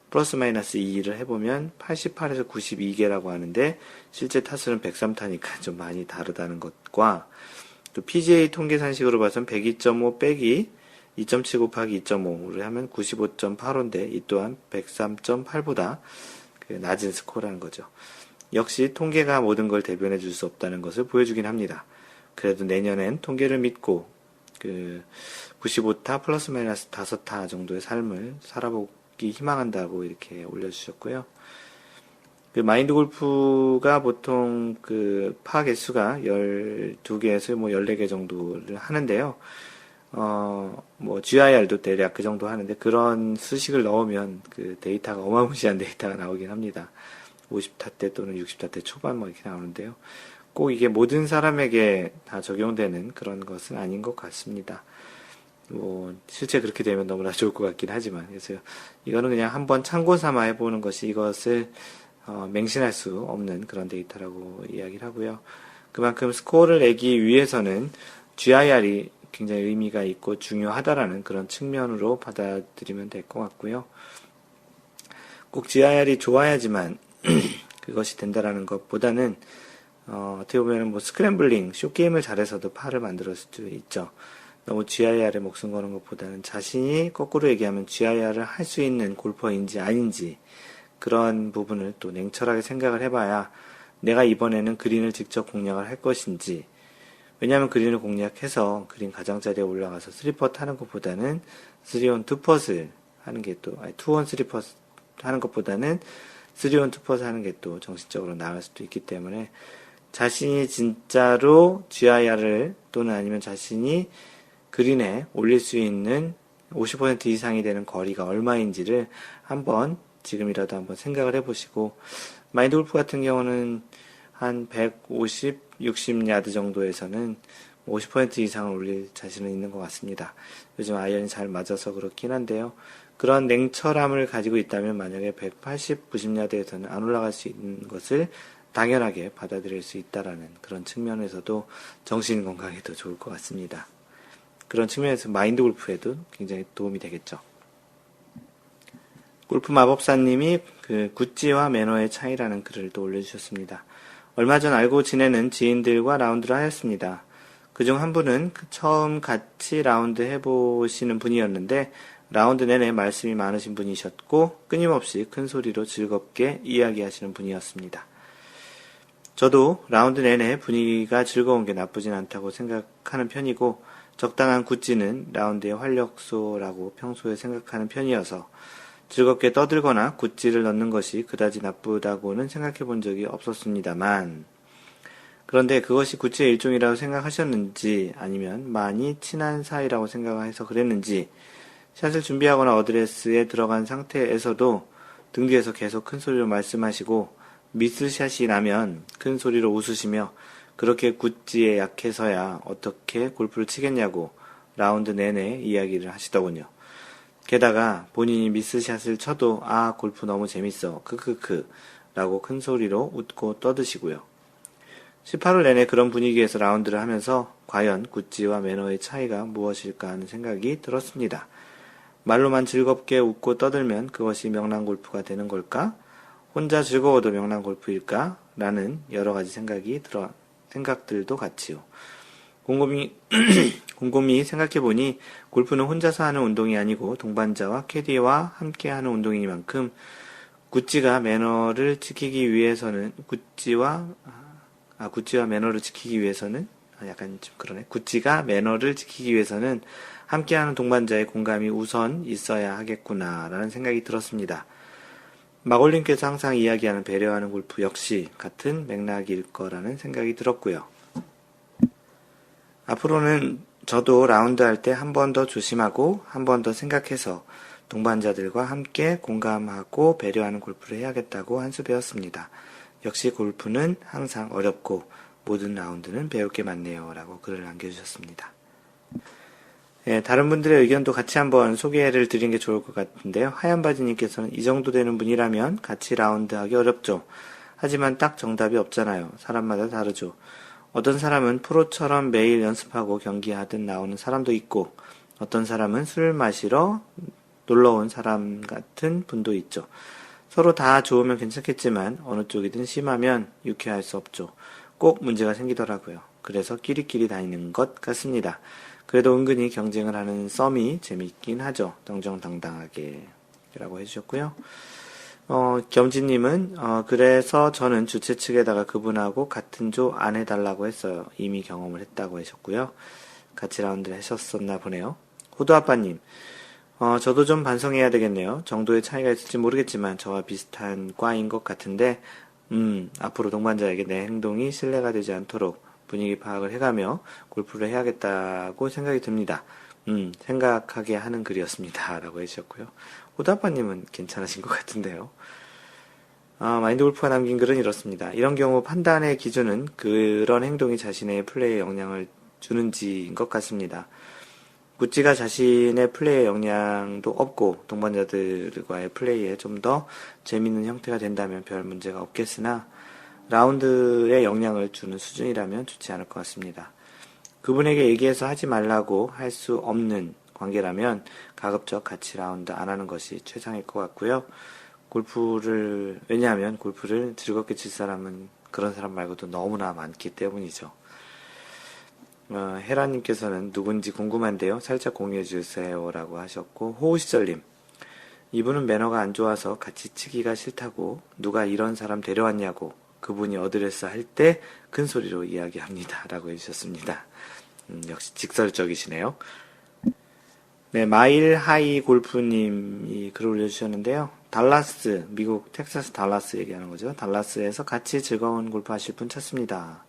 플러스 마이너스 2를 해보면 88에서 92개라고 하는데, 실제 타수는 103타니까 좀 많이 다르다는 것과, 또 PGA 통계 산식으로 봐서는 102.5 빼기 2.7 곱하기 2.5를 하면 95.85인데 이 또한 103.8보다 낮은 스코어라는 거죠. 역시 통계가 모든 걸 대변해 줄 수 없다는 것을 보여주긴 합니다. 그래도 내년엔 통계를 믿고 95타 플러스 마이너스 5타 정도의 삶을 살아보기 희망한다고 이렇게 올려주셨고요. 마인드 골프가 보통 파 개수가 12개에서 14개 정도를 하는데요. GIR도 대략 그 정도 하는데, 그런 수식을 넣으면 그 데이터가 어마무시한 데이터가 나오긴 합니다. 50타 때 또는 60타 때 초반 이렇게 나오는데요. 꼭 이게 모든 사람에게 다 적용되는 그런 것은 아닌 것 같습니다. 실제 그렇게 되면 너무나 좋을 것 같긴 하지만, 그래서 이거는 그냥 한번 참고 삼아 해보는 것이 이것을 맹신할 수 없는 그런 데이터라고 이야기를 하고요. 그만큼 스코어를 내기 위해서는 GIR이 굉장히 의미가 있고 중요하다라는 그런 측면으로 받아들이면 될 것 같고요. 꼭 GIR이 좋아야지만 그것이 된다라는 것보다는 어떻게 보면 스크램블링, 숏게임을 잘해서도 파를 만들었을 수도 있죠. 너무 GIR에 목숨 거는 것보다는 자신이 거꾸로 얘기하면 GIR을 할 수 있는 골퍼인지 아닌지, 그런 부분을 또 냉철하게 생각을 해봐야 내가 이번에는 그린을 직접 공략을 할 것인지, 왜냐하면 그린을 공략해서 그린 가장자리에 올라가서 3퍼 하는 것보다는 3온 2펫을 하는 게 또, 2온 3퍼 하는 것보다는 3온 2펫 하는 게 또 정신적으로 나을 수도 있기 때문에, 자신이 진짜로 GIR을 또는 아니면 자신이 그린에 올릴 수 있는 50% 이상이 되는 거리가 얼마인지를 지금이라도 한번 생각을 해보시고, 마인드 골프 같은 경우는 한 150, 60야드 정도에서는 50% 이상을 올릴 자신은 있는 것 같습니다. 요즘 아이언이 잘 맞아서 그렇긴 한데요. 그런 냉철함을 가지고 있다면 만약에 180, 90야드에서는 안 올라갈 수 있는 것을 당연하게 받아들일 수 있다라는 그런 측면에서도 정신 건강에도 좋을 것 같습니다. 그런 측면에서 마인드 골프에도 굉장히 도움이 되겠죠. 골프 마법사님이 그 굿즈와 매너의 차이라는 글을 또 올려주셨습니다. 얼마 전 알고 지내는 지인들과 라운드를 하였습니다. 그중 한 분은 처음 같이 라운드 해보시는 분이었는데 라운드 내내 말씀이 많으신 분이셨고 끊임없이 큰 소리로 즐겁게 이야기하시는 분이었습니다. 저도 라운드 내내 분위기가 즐거운 게 나쁘진 않다고 생각하는 편이고 적당한 굿즈는 라운드의 활력소라고 평소에 생각하는 편이어서 즐겁게 떠들거나 굿즈를 넣는 것이 그다지 나쁘다고는 생각해 본 적이 없었습니다만 그런데 그것이 굿즈의 일종이라고 생각하셨는지 아니면 많이 친한 사이라고 생각해서 그랬는지 샷을 준비하거나 어드레스에 들어간 상태에서도 등 뒤에서 계속 큰 소리로 말씀하시고 미스샷이 나면 큰 소리로 웃으시며 그렇게 굿즈에 약해서야 어떻게 골프를 치겠냐고 라운드 내내 이야기를 하시더군요. 게다가 본인이 미스샷을 쳐도 아 골프 너무 재밌어 크크크 라고 큰 소리로 웃고 떠드시고요. 18홀 내내 그런 분위기에서 라운드를 하면서 과연 굿즈와 매너의 차이가 무엇일까 하는 생각이 들었습니다. 말로만 즐겁게 웃고 떠들면 그것이 명랑 골프가 되는 걸까? 혼자 즐거워도 명랑 골프일까? 라는 여러 가지 생각들도 같이요. 곰곰이 생각해보니 골프는 혼자서 하는 운동이 아니고 동반자와 캐디와 함께 하는 운동이니만큼 굿즈와 매너를 지키기 위해서는 굿즈가 매너를 지키기 위해서는 함께하는 동반자의 공감이 우선 있어야 하겠구나라는 생각이 들었습니다. 마골님께서 항상 이야기하는 배려하는 골프 역시 같은 맥락일 거라는 생각이 들었고요. 앞으로는 저도 라운드 할 때 한 번 더 조심하고 한 번 더 생각해서 동반자들과 함께 공감하고 배려하는 골프를 해야겠다고 한 수 배웠습니다. 역시 골프는 항상 어렵고 모든 라운드는 배울 게 많네요. 라고 글을 남겨주셨습니다. 예, 다른 분들의 의견도 같이 한번 소개를 드리는 게 좋을 것 같은데요. 하얀바지님께서는 이 정도 되는 분이라면 같이 라운드 하기 어렵죠. 하지만 딱 정답이 없잖아요. 사람마다 다르죠. 어떤 사람은 프로처럼 매일 연습하고 경기하듯 나오는 사람도 있고 어떤 사람은 술 마시러 놀러온 사람 같은 분도 있죠. 서로 다 좋으면 괜찮겠지만 어느 쪽이든 심하면 유쾌할 수 없죠. 꼭 문제가 생기더라고요. 그래서 끼리끼리 다니는 것 같습니다. 그래도 은근히 경쟁을 하는 썸이 재밌긴 하죠. 정정당당하게 라고 해주셨고요. 겸지님은 그래서 저는 주최 측에다가 그분하고 같은 조 안 해달라고 했어요. 이미 경험을 했다고 하셨고요. 같이 라운드를 하셨었나 보네요. 호두아빠님 저도 좀 반성해야 되겠네요. 정도의 차이가 있을지 모르겠지만 저와 비슷한 과인 것 같은데 앞으로 동반자에게 내 행동이 신뢰가 되지 않도록 분위기 파악을 해가며 골프를 해야겠다고 생각이 듭니다. 생각하게 하는 글이었습니다. 라고 해주셨고요. 호다빠님은 괜찮으신 것 같은데요. 마인드 골프가 남긴 글은 이렇습니다. 이런 경우 판단의 기준은 그런 행동이 자신의 플레이에 영향을 주는지인 것 같습니다. 구찌가 자신의 플레이에 영향도 없고 동반자들과의 플레이에 좀 더 재밌는 형태가 된다면 별 문제가 없겠으나 라운드에 영향을 주는 수준이라면 좋지 않을 것 같습니다. 그분에게 얘기해서 하지 말라고 할 수 없는 관계라면 가급적 같이 라운드 안 하는 것이 최상일 것 같고요. 왜냐하면 골프를 즐겁게 칠 사람은 그런 사람 말고도 너무나 많기 때문이죠. 헤라님께서는 누군지 궁금한데요. 살짝 공유해 주세요. 라고 하셨고, 호우시절님. 이분은 매너가 안 좋아서 같이 치기가 싫다고 누가 이런 사람 데려왔냐고 그분이 어드레스 할 때 큰 소리로 이야기합니다. 라고 해주셨습니다. 역시 직설적이시네요. 네, 마일 하이 골프님이 글을 올려주셨는데요. 달라스, 미국 텍사스 달라스 얘기하는 거죠. 달라스에서 같이 즐거운 골프 하실 분 찾습니다.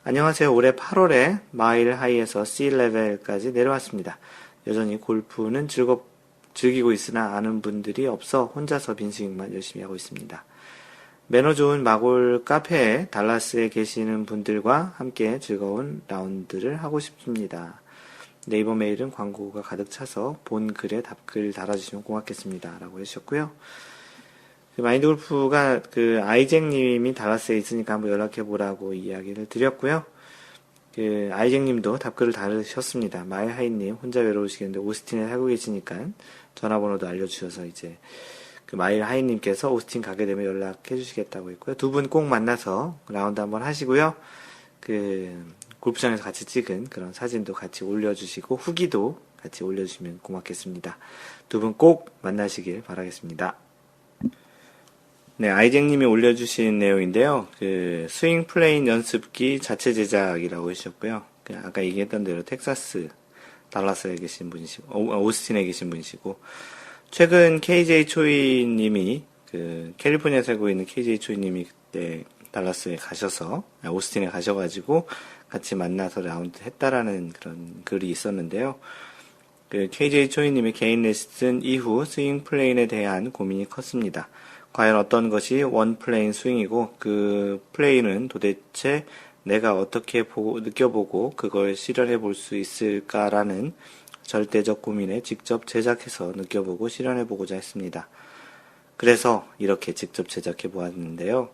안녕하세요. 올해 8월에 마일 하이에서 C레벨까지 내려왔습니다. 여전히 골프는 즐기고 있으나 아는 분들이 없어 혼자서 빈스윙만 열심히 하고 있습니다. 매너 좋은 마골 카페에 달라스에 계시는 분들과 함께 즐거운 라운드를 하고 싶습니다. 네이버 메일은 광고가 가득 차서 본 글에 답글 달아주시면 고맙겠습니다. 라고 해주셨고요. 마인드 골프가 아이잭님이 달라스에 있으니까 한번 연락해보라고 이야기를 드렸고요. 아이잭님도 답글을 달으셨습니다. 마이하이님 혼자 외로우시겠는데 오스틴에 살고 계시니까 전화번호도 알려주셔서 이제 마이하이님께서 오스틴 가게 되면 연락해 주시겠다고 했고요. 두 분 꼭 만나서 라운드 한번 하시고요. 골프장에서 같이 찍은 그런 사진도 같이 올려주시고 후기도 같이 올려주시면 고맙겠습니다. 두 분 꼭 만나시길 바라겠습니다. 네, 아이잭님이 올려주신 내용인데요. 스윙 플레인 연습기 자체 제작이라고 해주셨고요. 아까 얘기했던 대로 텍사스, 달라스에 계신 분이시고, 오스틴에 계신 분이시고, 최근 KJ 초이님이, 캘리포니아에 살고 있는 KJ 초이님이 그때 달라스에 가셔서, 오스틴에 가셔가지고, 같이 만나서 라운드 했다라는 그런 글이 있었는데요. KJ 초이님의 개인 레슨 이후 스윙 플레인에 대한 고민이 컸습니다. 과연 어떤 것이 원 플레인 스윙이고 그 플레이는 도대체 내가 어떻게 느껴보고 그걸 실현해 볼 수 있을까라는 절대적 고민에 직접 제작해서 느껴보고 실현해 보고자 했습니다. 그래서 이렇게 직접 제작해 보았는데요.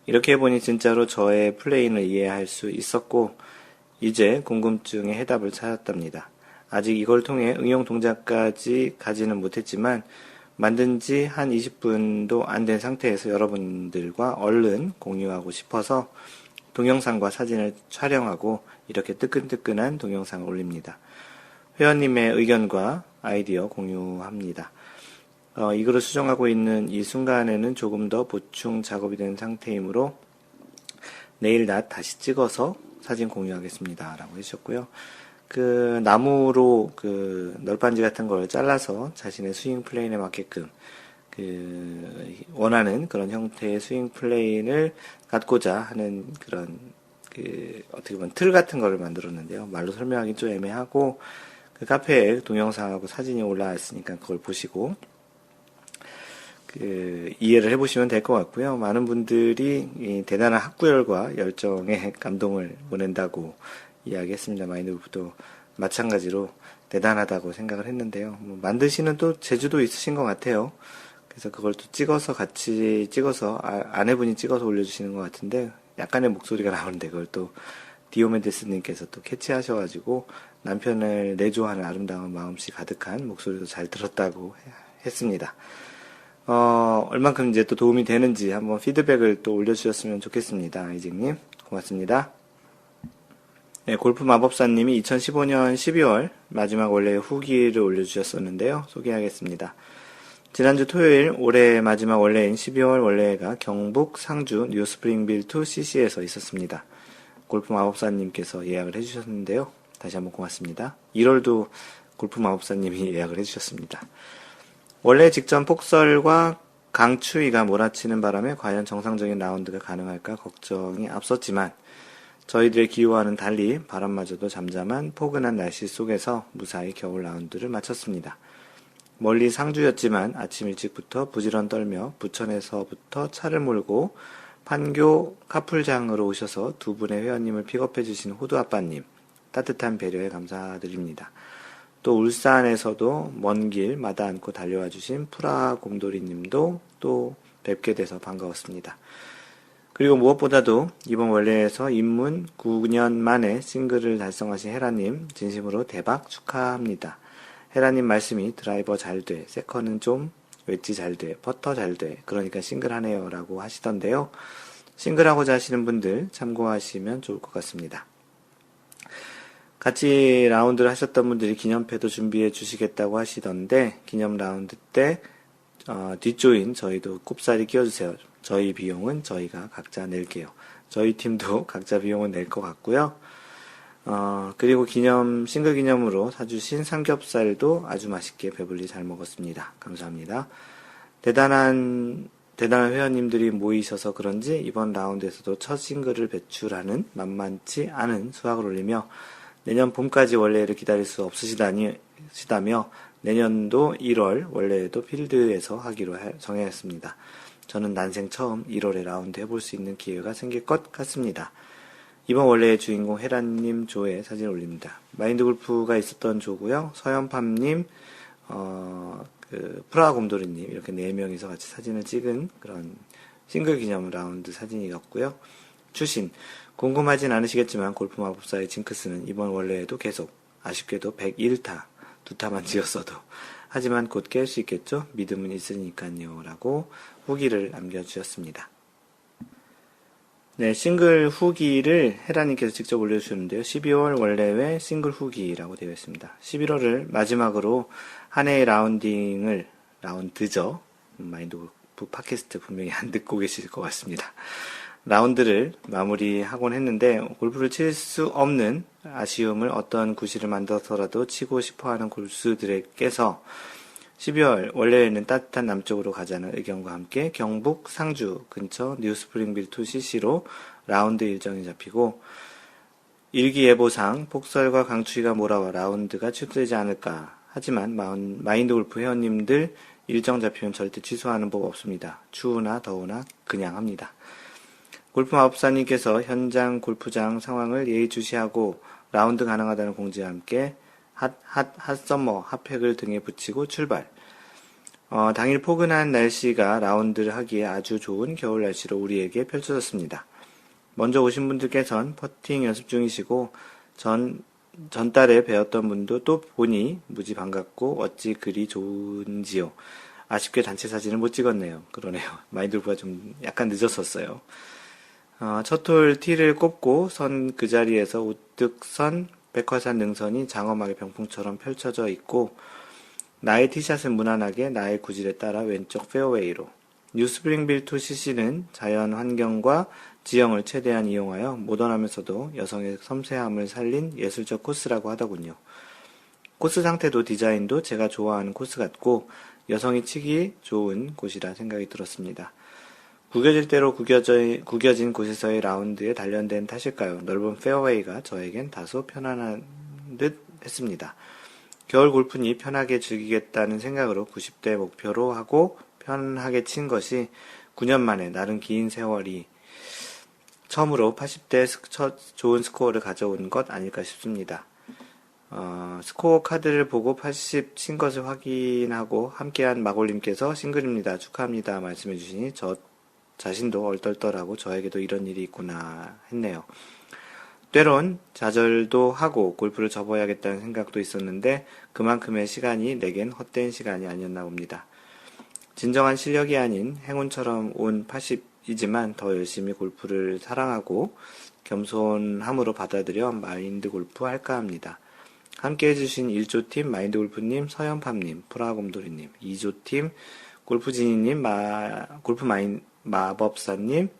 이렇게 해보니 진짜로 저의 플레이를 이해할 수 있었고 이제 궁금증의 해답을 찾았답니다. 아직 이걸 통해 응용 동작까지 가지는 못했지만 만든 지 한 20분도 안 된 상태에서 여러분들과 얼른 공유하고 싶어서 동영상과 사진을 촬영하고 이렇게 뜨끈뜨끈한 동영상을 올립니다. 회원님의 의견과 아이디어 공유합니다. 이 글을 수정하고 있는 이 순간에는 조금 더 보충 작업이 된 상태이므로 내일 낮 다시 찍어서 사진 공유하겠습니다. 라고 해주셨고요. 나무로 널빤지 같은 걸 잘라서 자신의 스윙 플레인에 맞게끔 원하는 그런 형태의 스윙 플레인을 갖고자 하는 그런 어떻게 보면 틀 같은 거를 만들었는데요. 말로 설명하기 좀 애매하고 카페에 동영상하고 사진이 올라와 있으니까 그걸 보시고 이해를 해보시면 될 것 같고요. 많은 분들이 이 대단한 학구열과 열정에 감동을 보낸다고 이야기했습니다. 마인드 골프도 마찬가지로 대단하다고 생각을 했는데요. 만드시는 또 재주도 있으신 것 같아요. 그래서 그걸 또 같이 찍어서 아내분이 찍어서 올려주시는 것 같은데 약간의 목소리가 나오는데 그걸 또 디오메데스님께서 또 캐치하셔가지고 남편을 내조하는 아름다운 마음씨 가득한 목소리도 잘 들었다고 했습니다. 얼만큼 이제 또 도움이 되는지 한번 피드백을 또 올려주셨으면 좋겠습니다. 아이잭님 고맙습니다. 네, 골프 마법사님이 2015년 12월 마지막 원래의 후기를 올려주셨었는데요. 소개하겠습니다. 지난주 토요일 올해 마지막 원래인 12월 원래가 경북 상주 뉴스프링빌 2 CC에서 있었습니다. 골프 마법사님께서 예약을 해주셨는데요. 다시 한번 고맙습니다. 1월도 골프 마법사님이 예약을 해주셨습니다. 원래 직전 폭설과 강추위가 몰아치는 바람에 과연 정상적인 라운드가 가능할까 걱정이 앞섰지만 저희들의 기호와는 달리 바람마저도 잠잠한 포근한 날씨 속에서 무사히 겨울 라운드를 마쳤습니다. 멀리 상주였지만 아침 일찍부터 부지런 떨며 부천에서부터 차를 몰고 판교 카풀장으로 오셔서 두 분의 회원님을 픽업해 주신 호두 아빠님 따뜻한 배려에 감사드립니다. 또 울산에서도 먼 길 마다 않고 달려와 주신 프라 곰돌이님도 또 뵙게 돼서 반가웠습니다. 그리고 무엇보다도 이번 원래에서 입문 9년 만에 싱글을 달성하신 헤라님 진심으로 대박 축하합니다. 헤라님 말씀이 드라이버 잘 돼, 세컨은 좀 웨지 잘 돼, 퍼터 잘 돼, 그러니까 싱글 하네요 라고 하시던데요. 싱글하고자 하시는 분들 참고하시면 좋을 것 같습니다. 같이 라운드를 하셨던 분들이 기념패도 준비해 주시겠다고 하시던데 기념 라운드 때 뒷조인 저희도 꼽사리 끼워주세요. 저희 비용은 저희가 각자 낼게요. 저희 팀도 각자 비용은 낼 것 같고요. 그리고 싱글 기념으로 사주신 삼겹살도 아주 맛있게 배불리 잘 먹었습니다. 감사합니다. 대단한 회원님들이 모이셔서 그런지 이번 라운드에서도 첫 싱글을 배출하는 만만치 않은 수확을 올리며 내년 봄까지 원래를 기다릴 수 없으시다며 내년도 1월 원래에도 필드에서 하기로 정했습니다. 저는 난생 처음 1월에 라운드 해볼 수 있는 기회가 생길 것 같습니다. 이번 원래의 주인공 헤라님 조에 사진을 올립니다. 마인드 골프가 있었던 조고요. 서연팜님, 프라하 곰돌이님 이렇게 4명이서 같이 사진을 찍은 그런 싱글 기념 라운드 사진이었고요. 추신, 궁금하진 않으시겠지만 골프 마법사의 징크스는 이번 원래에도 계속 아쉽게도 101타, 2타만 지었어도 하지만 곧 깰 수 있겠죠? 믿음은 있으니까요 라고 후기를 남겨주셨습니다. 네, 싱글 후기를 헤라님께서 직접 올려주셨는데요. 12월 원래외 싱글 후기라고 되어 있습니다. 11월을 마지막으로 한 해의 라운드죠. 마인드 골프 팟캐스트 분명히 안 듣고 계실 것 같습니다. 라운드를 마무리하곤 했는데 골프를 칠 수 없는 아쉬움을 어떤 구실을 만들어서라도 치고 싶어하는 골수들에게서 12월 원래에는 따뜻한 남쪽으로 가자는 의견과 함께 경북 상주 근처 뉴스프링빌 2CC로 라운드 일정이 잡히고 일기예보상 폭설과 강추위가 몰아와 라운드가 취소되지 않을까. 하지만 마인드 골프 회원님들 일정 잡히면 절대 취소하는 법 없습니다. 추우나 더우나 그냥 합니다. 골프 마법사님께서 현장 골프장 상황을 예의주시하고 라운드 가능하다는 공지와 함께 핫썸머 핫팩을 등에 붙이고 출발. 당일 포근한 날씨가 라운드를 하기에 아주 좋은 겨울 날씨로 우리에게 펼쳐졌습니다. 먼저 오신 분들께선 퍼팅 연습 중이시고 전달에 배웠던 분도 또 보니 무지 반갑고 어찌 그리 좋은지요. 아쉽게 단체 사진을 못 찍었네요. 그러네요. 마인드 골프가 좀 약간 늦었었어요. 첫 홀 티를 꼽고 선 그 자리에서 우뚝 선 백화산 능선이 장엄하게 병풍처럼 펼쳐져 있고 나의 티샷은 무난하게 나의 구질에 따라 왼쪽 페어웨이로. 뉴스프링빌 2CC는 자연 환경과 지형을 최대한 이용하여 모던하면서도 여성의 섬세함을 살린 예술적 코스라고 하더군요. 코스 상태도 디자인도 제가 좋아하는 코스 같고 여성이 치기 좋은 곳이라 생각이 들었습니다. 구겨질 대로 구겨진 곳에서의 라운드에 단련된 탓일까요? 넓은 페어웨이가 저에겐 다소 편안한 듯 했습니다. 겨울 골프니 편하게 즐기겠다는 생각으로 90대 목표로 하고 편하게 친 것이 9년 만에 나름 긴 세월이 처음으로 80대 좋은 스코어를 가져온 것 아닐까 싶습니다. 스코어 카드를 보고 80 친 것을 확인하고 함께한 마골님께서 싱글입니다. 축하합니다. 말씀해 주시니 저 자신도 얼떨떨하고 저에게도 이런 일이 있구나 했네요. 때론 좌절도 하고 골프를 접어야겠다는 생각도 있었는데 그만큼의 시간이 내겐 헛된 시간이 아니었나 봅니다. 진정한 실력이 아닌 행운처럼 온 80이지만 더 열심히 골프를 사랑하고 겸손함으로 받아들여 마인드 골프 할까 합니다. 함께 해주신 1조팀 마인드 골프님, 서연팜님, 프라곰돌이님, 2조팀 골프지니님, 골프 마법사님,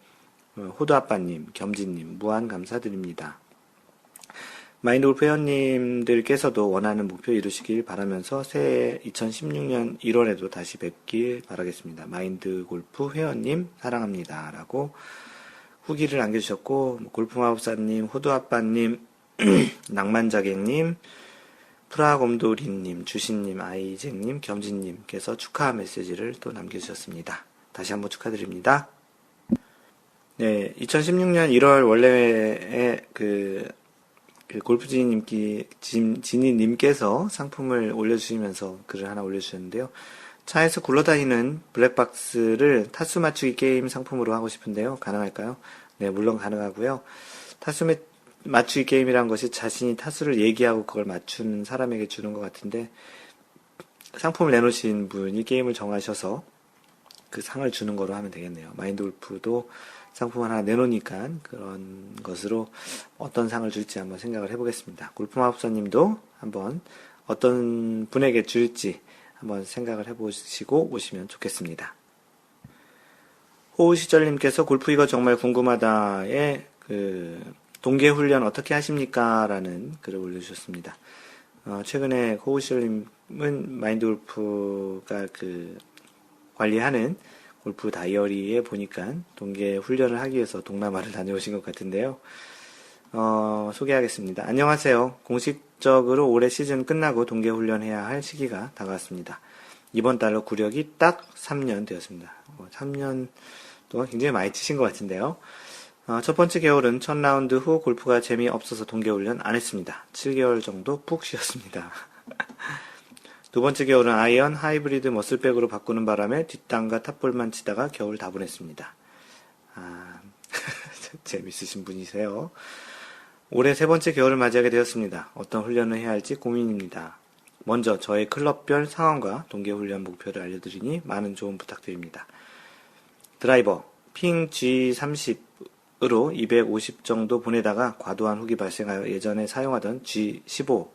호두아빠님, 겸진님, 무한 감사드립니다. 마인드 골프 회원님들께서도 원하는 목표 이루시길 바라면서 새해 2016년 1월에도 다시 뵙길 바라겠습니다. 마인드 골프 회원님 사랑합니다. 라고 후기를 남겨주셨고, 골프 마법사님, 호두아빠님, 낭만자객님, 프라곰돌이님, 주신님, 아이잭님, 겸진님께서 축하 메시지를 또 남겨주셨습니다. 다시 한번 축하드립니다. 네, 2016년 1월 원래에 골프지니님께서 상품을 올려주시면서 글을 하나 올려주셨는데요. 차에서 굴러다니는 블랙박스를 타수 맞추기 게임 상품으로 하고 싶은데요. 가능할까요? 네, 물론 가능하고요. 타수 맞추기 게임이란 것이 자신이 타수를 얘기하고 그걸 맞추는 사람에게 주는 것 같은데 상품을 내놓으신 분이 게임을 정하셔서 그 상을 주는 거로 하면 되겠네요. 마인드 골프도 상품 하나 내놓으니까 그런 것으로 어떤 상을 줄지 한번 생각을 해보겠습니다. 골프 마법사님도 한번 어떤 분에게 줄지 한번 생각을 해보시고 오시면 좋겠습니다. 호우시절님께서 골프 이거 정말 궁금하다에 동계훈련 어떻게 하십니까? 라는 글을 올려주셨습니다. 최근에 호우시절님은 마인드 골프가 관리하는 골프 다이어리에 보니까 동계 훈련을 하기 위해서 동남아를 다녀오신 것 같은데요. 소개하겠습니다. 안녕하세요. 공식적으로 올해 시즌 끝나고 동계 훈련해야 할 시기가 다가왔습니다. 이번 달로 구력이 딱 3년 되었습니다. 3년 동안 굉장히 많이 치신 것 같은데요. 첫 번째 개월은 첫 라운드 후 골프가 재미없어서 동계훈련 안 했습니다. 7개월 정도 푹 쉬었습니다. 두 번째 개월은 아이언 하이브리드 머슬백으로 바꾸는 바람에 뒷땅과 탑볼만 치다가 겨울 다 보냈습니다. 재밌으신 분이세요. 올해 세 번째 겨울을 맞이하게 되었습니다. 어떤 훈련을 해야 할지 고민입니다. 먼저 저의 클럽별 상황과 동계훈련 목표를 알려드리니 많은 조언 부탁드립니다. 드라이버, 핑 G30으로 250 정도 보내다가 과도한 훅이 발생하여 예전에 사용하던 G15,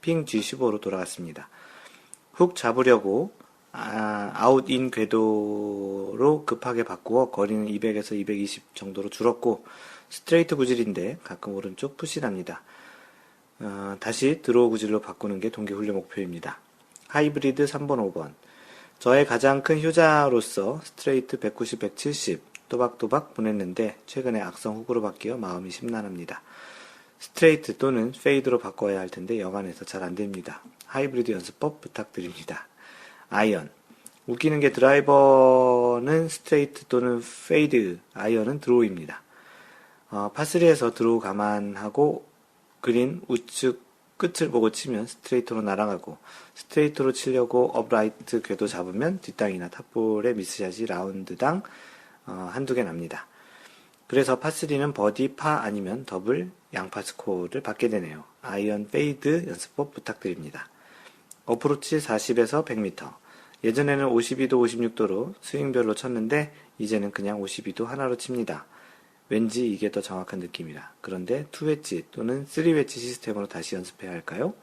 핑 G15로 돌아갔습니다. 훅 잡으려고 아웃인 궤도로 급하게 바꾸어 거리는 200에서 220 정도로 줄었고 스트레이트 구질인데 가끔 오른쪽 푸시납니다. 다시 드로우 구질로 바꾸는 게 동계훈련 목표입니다. 하이브리드 3번, 5번. 저의 가장 큰 효자로서 스트레이트 190, 170 또박또박 보냈는데 최근에 악성 훅으로 바뀌어 마음이 심란합니다. 스트레이트 또는 페이드로 바꿔야 할 텐데 여간해서 잘 안됩니다. 하이브리드 연습법 부탁드립니다. 아이언. 웃기는 게 드라이버는 스트레이트 또는 페이드, 아이언은 드로우입니다. 파3에서 드로우 감안하고 그린 우측 끝을 보고 치면 스트레이트로 날아가고 스트레이트로 치려고 업라이트 궤도 잡으면 뒷땅이나 탑볼의 미스샷이 라운드당 한두 개 납니다. 그래서 파3는 버디, 파 아니면 더블, 양파 스코어를 받게 되네요. 아이언 페이드 연습법 부탁드립니다. 어프로치 40에서 100m. 예전에는 52도, 56도로 스윙별로 쳤는데 이제는 그냥 52도 하나로 칩니다. 왠지 이게 더 정확한 느낌이라. 그런데 2웨지 또는 3웨지 시스템으로 다시 연습해야 할까요?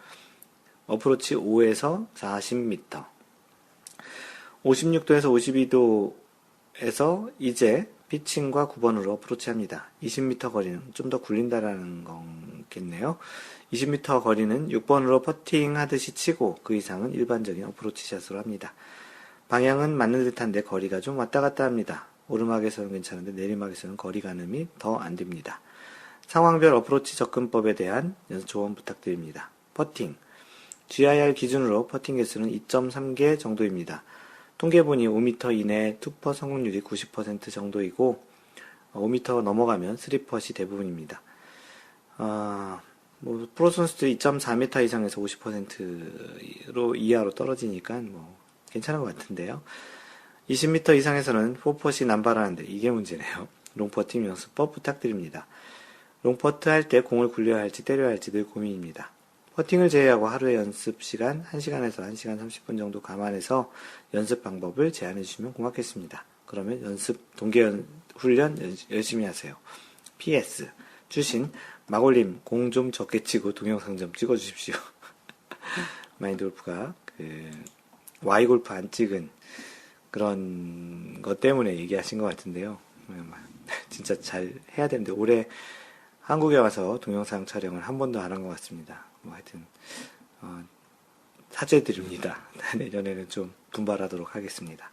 어프로치 5에서 40m. 56도에서 52도에서 이제 피칭과 9번으로 어프로치 합니다. 20m 거리는 좀 더 굴린다라는 거겠네요. 20m 거리는 6번으로 퍼팅 하듯이 치고 그 이상은 일반적인 어프로치 샷으로 합니다. 방향은 맞는 듯한데 거리가 좀 왔다 갔다 합니다. 오르막에서는 괜찮은데 내리막에서는 거리 가늠이 더 안 됩니다. 상황별 어프로치 접근법에 대한 조언 부탁드립니다. 퍼팅. GIR 기준으로 퍼팅 개수는 2.3개 정도입니다. 통계 보니 5m 이내 투퍼 성공률이 90% 정도이고 5m 넘어가면 3퍼시 대부분입니다. 프로 선수들이 2.4m 이상에서 50%로 이하로 떨어지니까 괜찮은 것 같은데요. 20m 이상에서는 4퍼시 남발하는데 이게 문제네요. 롱퍼팅 연습법 부탁드립니다. 롱퍼트 할 때 공을 굴려야 할지 때려야 할지 늘 고민입니다. 퍼팅을 제외하고 하루의 연습 시간 1시간에서 1시간 30분 정도 감안해서 연습 방법을 제안해 주시면 고맙겠습니다. 그러면 동계 훈련 열심히 하세요. PS 주신 마골님 공 좀 적게 치고 동영상 좀 찍어 주십시오. 마인드 골프가 Y 골프 안 찍은 그런 것 때문에 얘기하신 것 같은데요. 진짜 잘 해야 되는데 올해 한국에 와서 동영상 촬영을 한 번도 안 한 것 같습니다. 하여튼 사죄드립니다. 내년에는 좀 분발하도록 하겠습니다.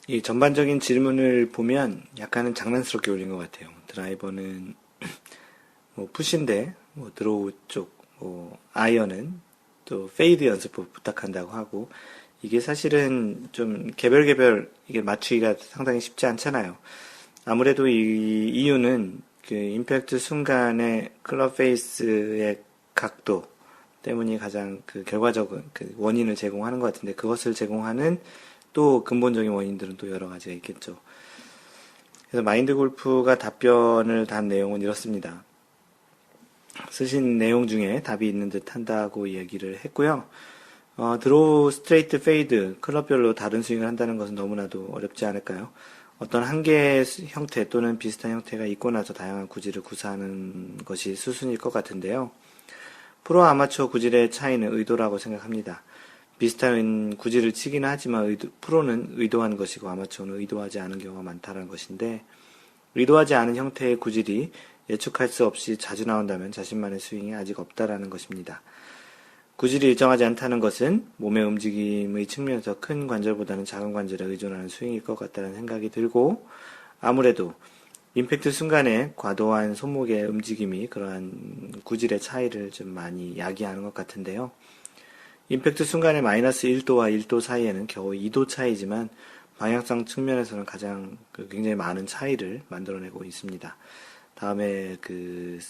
이 전반적인 질문을 보면 약간은 장난스럽게 올린 것 같아요. 드라이버는 푸시인데 드로우 쪽, 아이언은 또 페이드 연습법 부탁한다고 하고 이게 사실은 좀 개별 이게 맞추기가 상당히 쉽지 않잖아요. 아무래도 이 이유는 임팩트 순간의 클럽 페이스의 각도 때문이 가장 결과적인 원인을 제공하는 것 같은데 그것을 제공하는 또 근본적인 원인들은 또 여러 가지가 있겠죠. 그래서 마인드 골프가 답변을 단 내용은 이렇습니다. 쓰신 내용 중에 답이 있는 듯 한다고 얘기를 했고요. 드로우, 스트레이트, 페이드, 클럽별로 다른 스윙을 한다는 것은 너무나도 어렵지 않을까요? 어떤 한 개의 형태 또는 비슷한 형태가 있고 나서 다양한 구질을 구사하는 것이 수순일 것 같은데요. 프로와 아마추어 구질의 차이는 의도라고 생각합니다. 비슷한 구질을 치기는 하지만 프로는 의도한 것이고 아마추어는 의도하지 않은 경우가 많다는 것인데 의도하지 않은 형태의 구질이 예측할 수 없이 자주 나온다면 자신만의 스윙이 아직 없다라는 것입니다. 구질이 일정하지 않다는 것은 몸의 움직임의 측면에서 큰 관절보다는 작은 관절에 의존하는 스윙일 것 같다는 생각이 들고 아무래도 임팩트 순간에 과도한 손목의 움직임이 그러한 구질의 차이를 좀 많이 야기하는 것 같은데요. 임팩트 순간에 마이너스 1도와 1도 사이에는 겨우 2도 차이지만 방향성 측면에서는 가장 굉장히 많은 차이를 만들어내고 있습니다. 다음에 그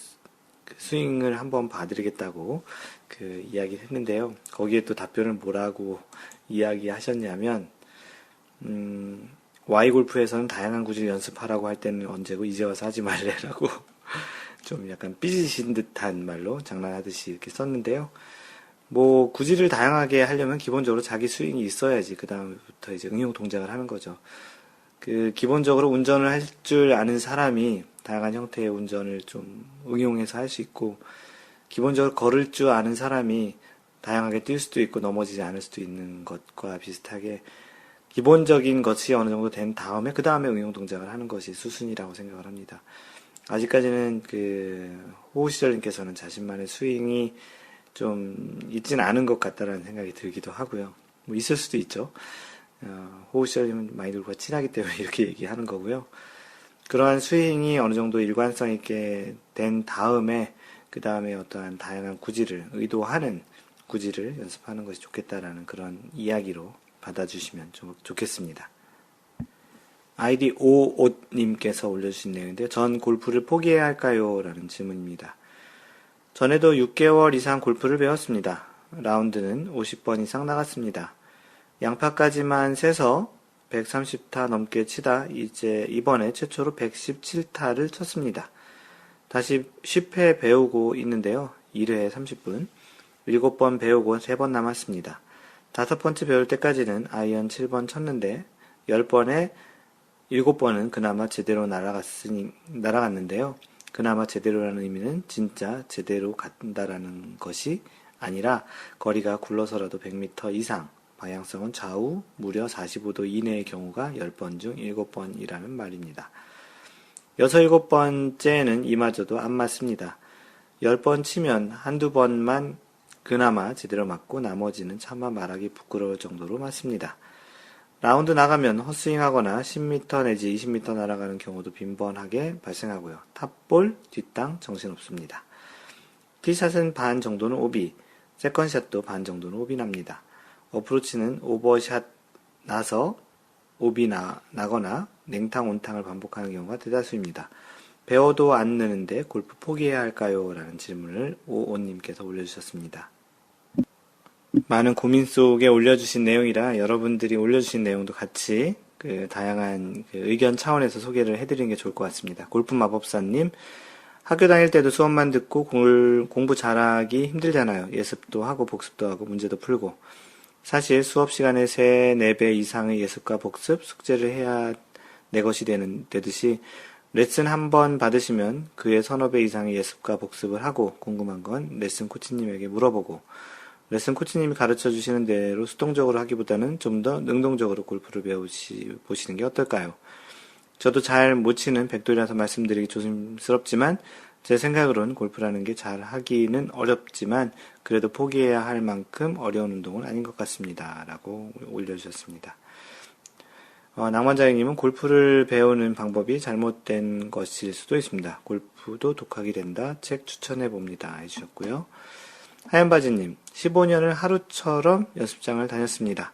스윙을 한번 봐드리겠다고 이야기를 했는데요. 거기에 또 답변을 뭐라고 이야기하셨냐면, Y 골프에서는 다양한 구질 연습하라고 할 때는 언제고 이제 와서 하지 말래라고 좀 약간 삐지신 듯한 말로 장난하듯이 이렇게 썼는데요. 뭐 구질을 다양하게 하려면 기본적으로 자기 스윙이 있어야지 그 다음부터 이제 응용 동작을 하는 거죠. 기본적으로 운전을 할 줄 아는 사람이 다양한 형태의 운전을 좀 응용해서 할 수 있고, 기본적으로 걸을 줄 아는 사람이 다양하게 뛸 수도 있고 넘어지지 않을 수도 있는 것과 비슷하게 기본적인 것이 어느 정도 된 다음에 그 다음에 응용 동작을 하는 것이 수순이라고 생각을 합니다. 아직까지는 호우시절님께서는 자신만의 스윙이 좀 있진 않은 것 같다라는 생각이 들기도 하고요. 뭐 있을 수도 있죠. 호우시절님은 마인드골프가 친하기 때문에 이렇게 얘기하는 거고요. 그러한 스윙이 어느 정도 일관성 있게 된 다음에 그 다음에 어떠한 다양한 구질을 의도하는 구질을 연습하는 것이 좋겠다라는 그런 이야기로 받아주시면 좀 좋겠습니다. 아이디 오옷님께서 올려주신 내용인데, 전 골프를 포기해야 할까요? 라는 질문입니다. 전에도 6개월 이상 골프를 배웠습니다. 라운드는 50번 이상 나갔습니다. 양파까지만 세서 130타 넘게 치다 이번에 최초로 117타를 쳤습니다. 다시 10회 배우고 있는데요. 1회에 30분. 7번 배우고 3번 남았습니다. 5번째 배울 때까지는 아이언 7번 쳤는데 10번에 7번은 그나마 제대로 날아갔는데요. 그나마 제대로라는 의미는 진짜 제대로 간다라는 것이 아니라 거리가 굴러서라도 100m 이상, 방향성은 좌우 무려 45도 이내의 경우가 10번 중 7번이라는 말입니다. 6, 7번째는 이마저도 안 맞습니다. 10번 치면 한두 번만 그나마 제대로 맞고 나머지는 차마 말하기 부끄러울 정도로 맞습니다. 라운드 나가면 헛스윙하거나 10m 내지 20m 날아가는 경우도 빈번하게 발생하고요. 탑볼, 뒷땅, 정신없습니다. 티샷은 반 정도는 오비, 세컨샷도 반 정도는 오비 납니다. 어프로치는 오버샷 나서 오비 나거나 냉탕 온탕을 반복하는 경우가 대다수입니다. 배워도 안 느는데 골프 포기해야 할까요? 라는 질문을 오오님께서 올려주셨습니다. 많은 고민 속에 올려주신 내용이라 여러분들이 올려주신 내용도 같이 다양한 의견 차원에서 소개를 해드리는 게 좋을 것 같습니다. 골프 마법사님, 학교 다닐 때도 수업만 듣고 공부 잘하기 힘들잖아요. 예습도 하고 복습도 하고 문제도 풀고. 사실 수업 시간에 3, 4배 이상의 예습과 복습, 숙제를 해야 내 것이 되듯이 레슨 한 번 받으시면 그의 서너 배 이상의 예습과 복습을 하고 궁금한 건 레슨 코치님에게 물어보고 레슨 코치님이 가르쳐 주시는 대로 수동적으로 하기보다는 좀 더 능동적으로 골프를 보시는 게 어떨까요? 저도 잘 못 치는 백돌이라서 말씀드리기 조심스럽지만 제 생각으로는 골프라는 게 잘 하기는 어렵지만 그래도 포기해야 할 만큼 어려운 운동은 아닌 것 같습니다. 라고 올려주셨습니다. 낭만자님은 골프를 배우는 방법이 잘못된 것일 수도 있습니다. 골프도 독학이 된다. 책 추천해봅니다. 해주셨고요. 하얀바지님, 15년을 하루처럼 연습장을 다녔습니다.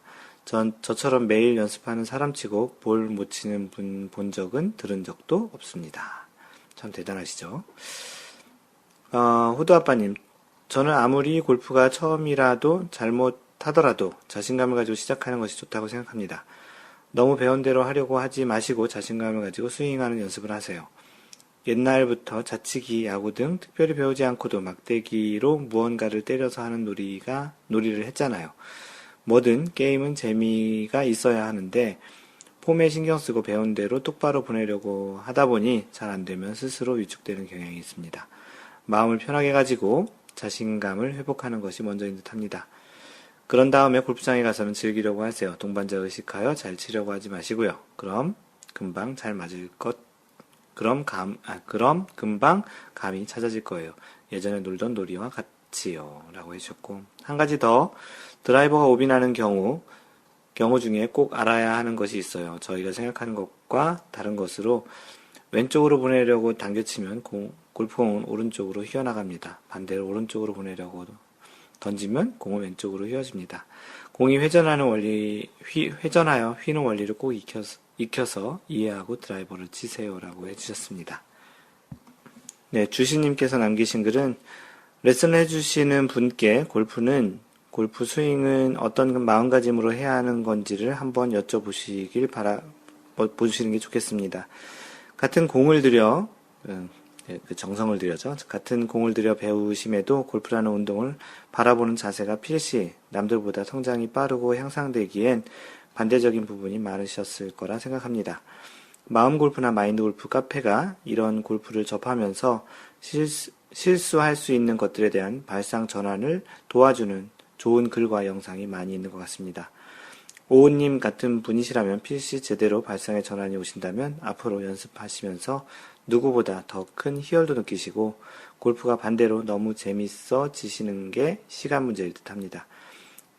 저처럼 매일 연습하는 사람치고 볼 못 치는 분 본 적은 들은 적도 없습니다. 참 대단하시죠? 호두아빠님, 저는 아무리 골프가 처음이라도 잘못하더라도 자신감을 가지고 시작하는 것이 좋다고 생각합니다. 너무 배운 대로 하려고 하지 마시고 자신감을 가지고 스윙하는 연습을 하세요. 옛날부터 자치기, 야구 등 특별히 배우지 않고도 막대기로 무언가를 때려서 하는 놀이를 했잖아요. 뭐든 게임은 재미가 있어야 하는데 폼에 신경 쓰고 배운 대로 똑바로 보내려고 하다 보니 잘 안 되면 스스로 위축되는 경향이 있습니다. 마음을 편하게 가지고 자신감을 회복하는 것이 먼저인 듯 합니다. 그런 다음에 골프장에 가서는 즐기려고 하세요. 동반자 의식하여 잘 치려고 하지 마시고요. 그럼 금방 잘 맞을 그럼 금방 감이 찾아질 거예요. 예전에 놀던 놀이와 같이요. 라고 해주셨고, 한 가지 더, 드라이버가 오비 나는 경우 중에 꼭 알아야 하는 것이 있어요. 저희가 생각하는 것과 다른 것으로 왼쪽으로 보내려고 당겨치면 골프공은 오른쪽으로 휘어나갑니다. 반대로 오른쪽으로 보내려고 던지면 공은 왼쪽으로 휘어집니다. 공이 회전하여 휘는 원리를 꼭 익혀서 이해하고 드라이버를 치세요라고 해주셨습니다. 네, 주시님께서 남기신 글은 레슨을 해주시는 분께 골프 스윙은 어떤 마음가짐으로 해야 하는 건지를 한번 보시는 게 좋겠습니다. 같은 공을 들여, 정성을 들여죠. 같은 공을 들여 배우심에도 골프라는 운동을 바라보는 자세가 필시 남들보다 성장이 빠르고 향상되기엔 반대적인 부분이 많으셨을 거라 생각합니다. 마음 골프나 마인드 골프 카페가 이런 골프를 접하면서 실수할 수 있는 것들에 대한 발상 전환을 도와주는 좋은 글과 영상이 많이 있는 것 같습니다. 오우님 같은 분이시라면 필시 제대로 발상의 전환이 오신다면 앞으로 연습하시면서 누구보다 더 큰 희열도 느끼시고 골프가 반대로 너무 재밌어지시는 게 시간 문제일 듯 합니다.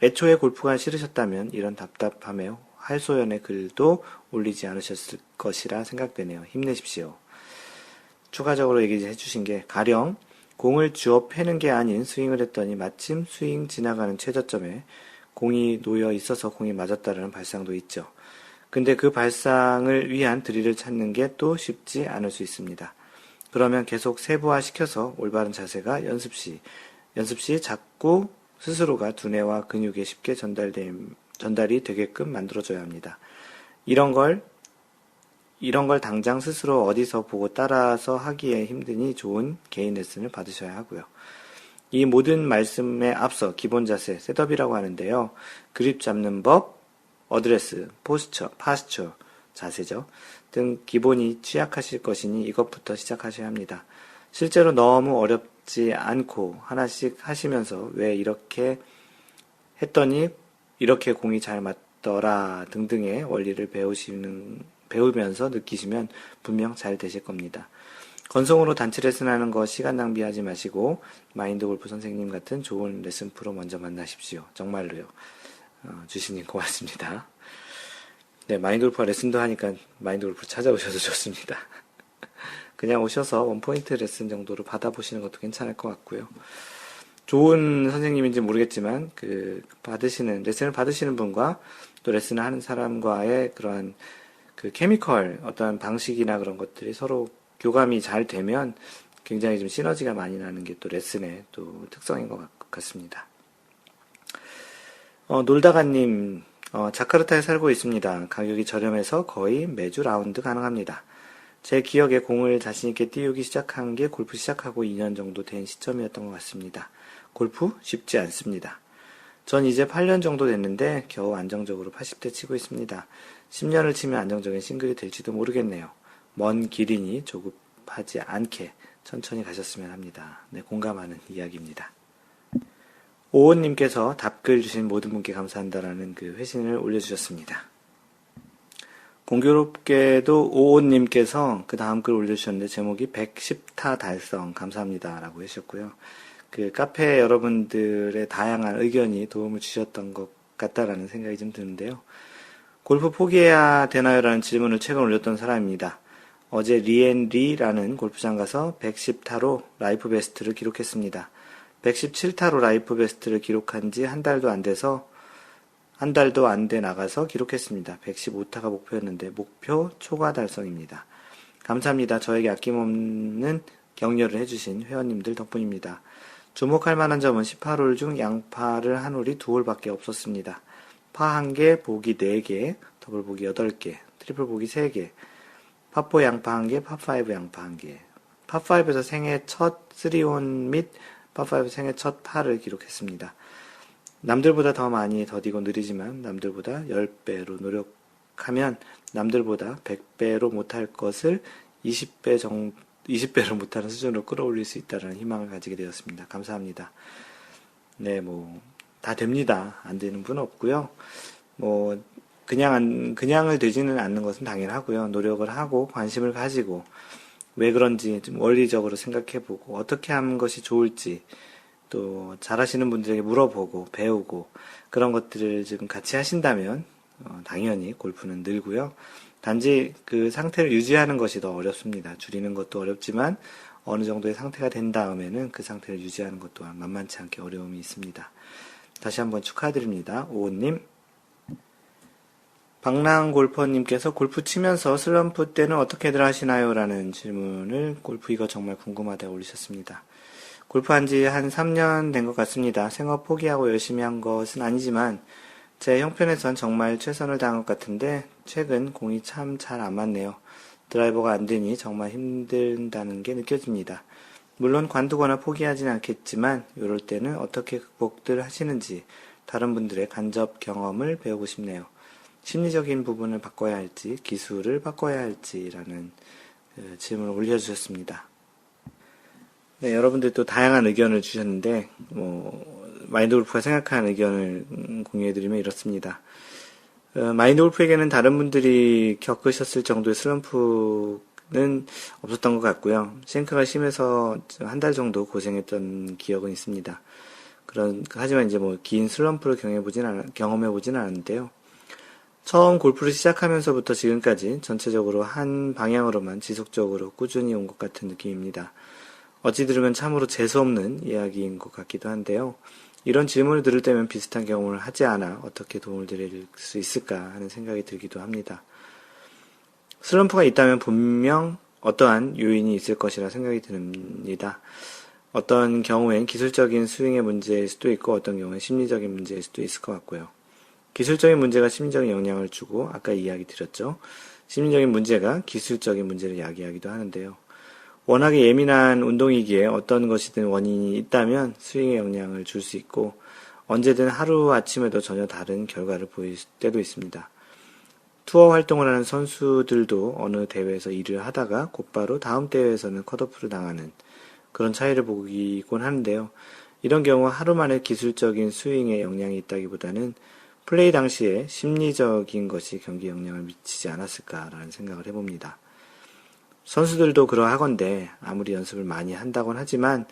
애초에 골프가 싫으셨다면 이런 답답함에 할소연의 글도 올리지 않으셨을 것이라 생각되네요. 힘내십시오. 추가적으로 얘기해 주신 게 가령 공을 쥐어 패는 게 아닌 스윙을 했더니 마침 스윙 지나가는 최저점에 공이 놓여 있어서 공이 맞았다는 발상도 있죠. 근데 그 발상을 위한 드릴을 찾는 게 또 쉽지 않을 수 있습니다. 그러면 계속 세부화시켜서 올바른 자세가 연습 시 자꾸 스스로가 두뇌와 근육에 쉽게 전달이 되게끔 만들어줘야 합니다. 이런 걸 당장 스스로 어디서 보고 따라서 하기에 힘드니 좋은 개인 레슨을 받으셔야 하고요. 이 모든 말씀에 앞서 기본 자세, 셋업이라고 하는데요. 그립 잡는 법, 어드레스, 파스처, 자세죠. 등 기본이 취약하실 것이니 이것부터 시작하셔야 합니다. 실제로 너무 어렵지 않고 하나씩 하시면서 왜 이렇게 했더니 이렇게 공이 잘 맞더라 등등의 원리를 배우면서 느끼시면 분명 잘 되실 겁니다. 건성으로 단체 레슨하는 거 시간 낭비하지 마시고 마인드 골프 선생님 같은 좋은 레슨 프로 먼저 만나십시오. 정말로요. 주시님 고맙습니다. 네, 마인드 골프가 레슨도 하니까 마인드 골프 찾아오셔도 좋습니다. 그냥 오셔서 원포인트 레슨 정도로 받아보시는 것도 괜찮을 것 같고요. 좋은 선생님인지 모르겠지만 레슨을 받으시는 분과 또 레슨을 하는 사람과의 그러한 케미컬 어떠한 방식이나 그런 것들이 서로 교감이 잘 되면 굉장히 좀 시너지가 많이 나는 게 또 레슨의 또 특성인 것 같습니다. 놀다가님, 자카르타에 살고 있습니다. 가격이 저렴해서 거의 매주 라운드 가능합니다. 제 기억에 공을 자신있게 띄우기 시작한 게 골프 시작하고 2년 정도 된 시점이었던 것 같습니다. 골프 쉽지 않습니다. 전 이제 8년 정도 됐는데 겨우 안정적으로 80대 치고 있습니다. 10년을 치면 안정적인 싱글이 될지도 모르겠네요. 먼 길이니 조급하지 않게 천천히 가셨으면 합니다. 네, 공감하는 이야기입니다. 오온님께서 답글 주신 모든 분께 감사한다라는 회신을 올려주셨습니다. 공교롭게도 오온님께서 그 다음 글 올려주셨는데 제목이 110타 달성 감사합니다 라고 해주셨고요. 카페 여러분들의 다양한 의견이 도움을 주셨던 것 같다라는 생각이 좀 드는데요. 골프 포기해야 되나요? 라는 질문을 최근 올렸던 사람입니다. 어제 리앤리라는 골프장 가서 110타로 라이프 베스트를 기록했습니다. 117타로 라이프 베스트를 기록한 지 한 달도 안 돼 나가서 기록했습니다. 115타가 목표였는데 목표 초과 달성입니다. 감사합니다. 저에게 아낌없는 격려를 해주신 회원님들 덕분입니다. 주목할 만한 점은 18홀 중 양파를 한 홀이 2홀밖에 없었습니다. 파 1개, 보기 4개, 더블 보기 8개, 트리플 보기 3개, 파4 양파 1개, 파5 양파 1개, 파5에서 생애 첫 3온 및 파5 생애 첫 파를 기록했습니다. 남들보다 더 많이 더디고 느리지만 남들보다 10배로 노력하면 남들보다 100배로 못할 것을 20배로 못하는 수준으로 끌어올릴 수 있다는 희망을 가지게 되었습니다. 감사합니다. 네, 다 됩니다. 안 되는 분은 없고요. 그냥을 되지는 않는 것은 당연하고요. 노력을 하고 관심을 가지고 왜 그런지 좀 원리적으로 생각해보고 어떻게 하는 것이 좋을지 또 잘하시는 분들에게 물어보고 배우고 그런 것들을 지금 같이 하신다면 당연히 골프는 늘고요. 단지 그 상태를 유지하는 것이 더 어렵습니다. 줄이는 것도 어렵지만 어느 정도의 상태가 된 다음에는 그 상태를 유지하는 것 또한 만만치 않게 어려움이 있습니다. 다시 한번 축하드립니다. 오호님. 박랑골퍼님께서 골프 치면서 슬럼프 때는 어떻게들 하시나요? 라는 질문을 골프 이거 정말 궁금하다고 올리셨습니다. 골프 한 지 한 3년 된 것 같습니다. 생업 포기하고 열심히 한 것은 아니지만 제 형편에선 정말 최선을 다한 것 같은데 최근 공이 참 잘 안 맞네요. 드라이버가 안 되니 정말 힘든다는 게 느껴집니다. 물론 관두거나 포기하진 않겠지만 이럴 때는 어떻게 극복들 하시는지 다른 분들의 간접 경험을 배우고 싶네요. 심리적인 부분을 바꿔야 할지 기술을 바꿔야 할지라는 질문을 올려주셨습니다. 네, 여러분들도 다양한 의견을 주셨는데 마인드 골프가 생각하는 의견을 공유해드리면 이렇습니다. 마인드 골프에게는 다른 분들이 겪으셨을 정도의 슬럼프는 없었던 것 같고요. 싱크가 심해서 한 달 정도 고생했던 기억은 있습니다. 하지만 이제 긴 슬럼프를 경험해보진 않았는데요. 처음 골프를 시작하면서부터 지금까지 전체적으로 한 방향으로만 지속적으로 꾸준히 온 것 같은 느낌입니다. 어찌 들으면 참으로 재수없는 이야기인 것 같기도 한데요. 이런 질문을 들을 때면 비슷한 경험을 하지 않아 어떻게 도움을 드릴 수 있을까 하는 생각이 들기도 합니다. 슬럼프가 있다면 분명 어떠한 요인이 있을 것이라 생각이 듭니다. 어떤 경우엔 기술적인 스윙의 문제일 수도 있고 어떤 경우엔 심리적인 문제일 수도 있을 것 같고요. 기술적인 문제가 심리적인 영향을 주고 아까 이야기 드렸죠. 심리적인 문제가 기술적인 문제를 야기하기도 하는데요. 워낙에 예민한 운동이기에 어떤 것이든 원인이 있다면 스윙에 영향을 줄 수 있고 언제든 하루아침에도 전혀 다른 결과를 보일 때도 있습니다. 투어 활동을 하는 선수들도 어느 대회에서 일을 하다가 곧바로 다음 대회에서는 컷오프를 당하는 그런 차이를 보이곤 하는데요. 이런 경우 하루 만에 기술적인 스윙에 영향이 있다기보다는 플레이 당시에 심리적인 것이 경기에 영향을 미치지 않았을까라는 생각을 해봅니다. 선수들도 그러하건대 아무리 연습을 많이 한다곤 하지만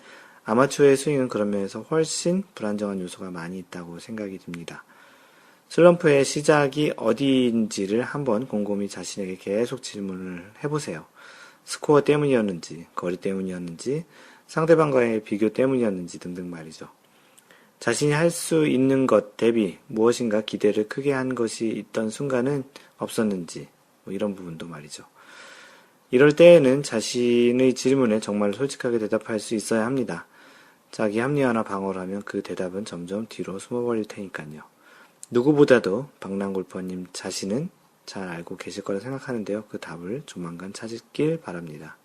아마추어의 스윙은 그런 면에서 훨씬 불안정한 요소가 많이 있다고 생각이 듭니다. 슬럼프의 시작이 어디인지를 한번 곰곰이 자신에게 계속 질문을 해보세요. 스코어 때문이었는지, 거리 때문이었는지, 상대방과의 비교 때문이었는지 등등 말이죠. 자신이 할 수 있는 것 대비 무엇인가 기대를 크게 한 것이 있던 순간은 없었는지 이런 부분도 말이죠. 이럴 때에는 자신의 질문에 정말 솔직하게 대답할 수 있어야 합니다. 자기 합리화나 방어를 하면 그 대답은 점점 뒤로 숨어버릴 테니까요. 누구보다도 박랑골퍼님 자신은 잘 알고 계실 거라 생각하는데요. 그 답을 조만간 찾길 바랍니다.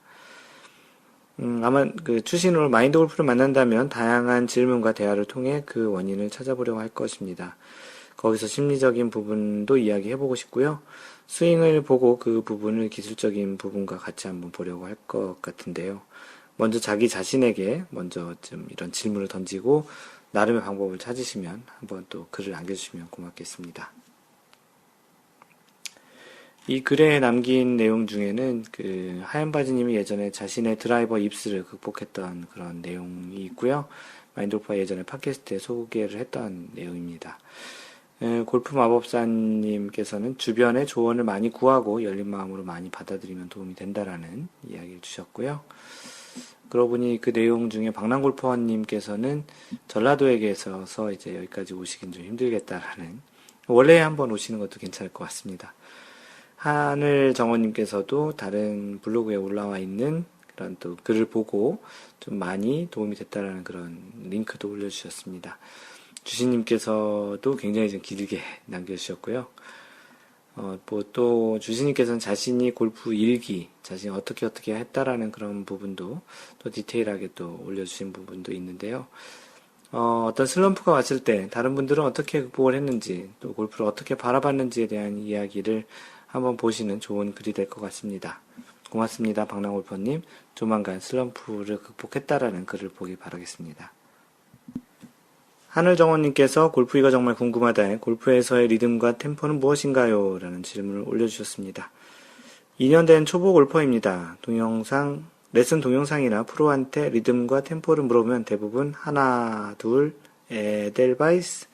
아마 추신으로 마인드 골프를 만난다면 다양한 질문과 대화를 통해 그 원인을 찾아보려고 할 것입니다. 거기서 심리적인 부분도 이야기해보고 싶고요. 스윙을 보고 그 부분을 기술적인 부분과 같이 한번 보려고 할 것 같은데요. 먼저 자기 자신에게 먼저 좀 이런 질문을 던지고 나름의 방법을 찾으시면 한번 또 글을 남겨주시면 고맙겠습니다. 이 글에 남긴 내용 중에는 하얀 바지님이 예전에 자신의 드라이버 입술을 극복했던 그런 내용이 있고요. 마인드 골프가 예전에 팟캐스트에 소개를 했던 내용입니다. 골프 마법사님께서는 주변의 조언을 많이 구하고 열린 마음으로 많이 받아들이면 도움이 된다라는 이야기를 주셨고요. 그러고 보니 그 내용 중에 박랑골퍼님께서는 전라도에 계셔서 이제 여기까지 오시긴 좀 힘들겠다라는, 원래 한번 오시는 것도 괜찮을 것 같습니다. 하늘정원님께서도 다른 블로그에 올라와 있는 그런 또 글을 보고 좀 많이 도움이 됐다라는 그런 링크도 올려주셨습니다. 주신님께서도 굉장히 좀 길게 남겨주셨고요. 또 주신님께서는 자신이 골프 일기, 자신이 어떻게 했다라는 그런 부분도 또 디테일하게 또 올려주신 부분도 있는데요. 어떤 슬럼프가 왔을 때 다른 분들은 어떻게 극복을 했는지, 또 골프를 어떻게 바라봤는지에 대한 이야기를 한번 보시는 좋은 글이 될 것 같습니다. 고맙습니다. 박랑골퍼님. 조만간 슬럼프를 극복했다라는 글을 보기 바라겠습니다. 하늘정원님께서 골프이가 정말 궁금하다. 골프에서의 리듬과 템포는 무엇인가요? 라는 질문을 올려주셨습니다. 2년 된 초보 골퍼입니다. 레슨 동영상이나 프로한테 리듬과 템포를 물어보면 대부분 하나, 둘, 에델바이스,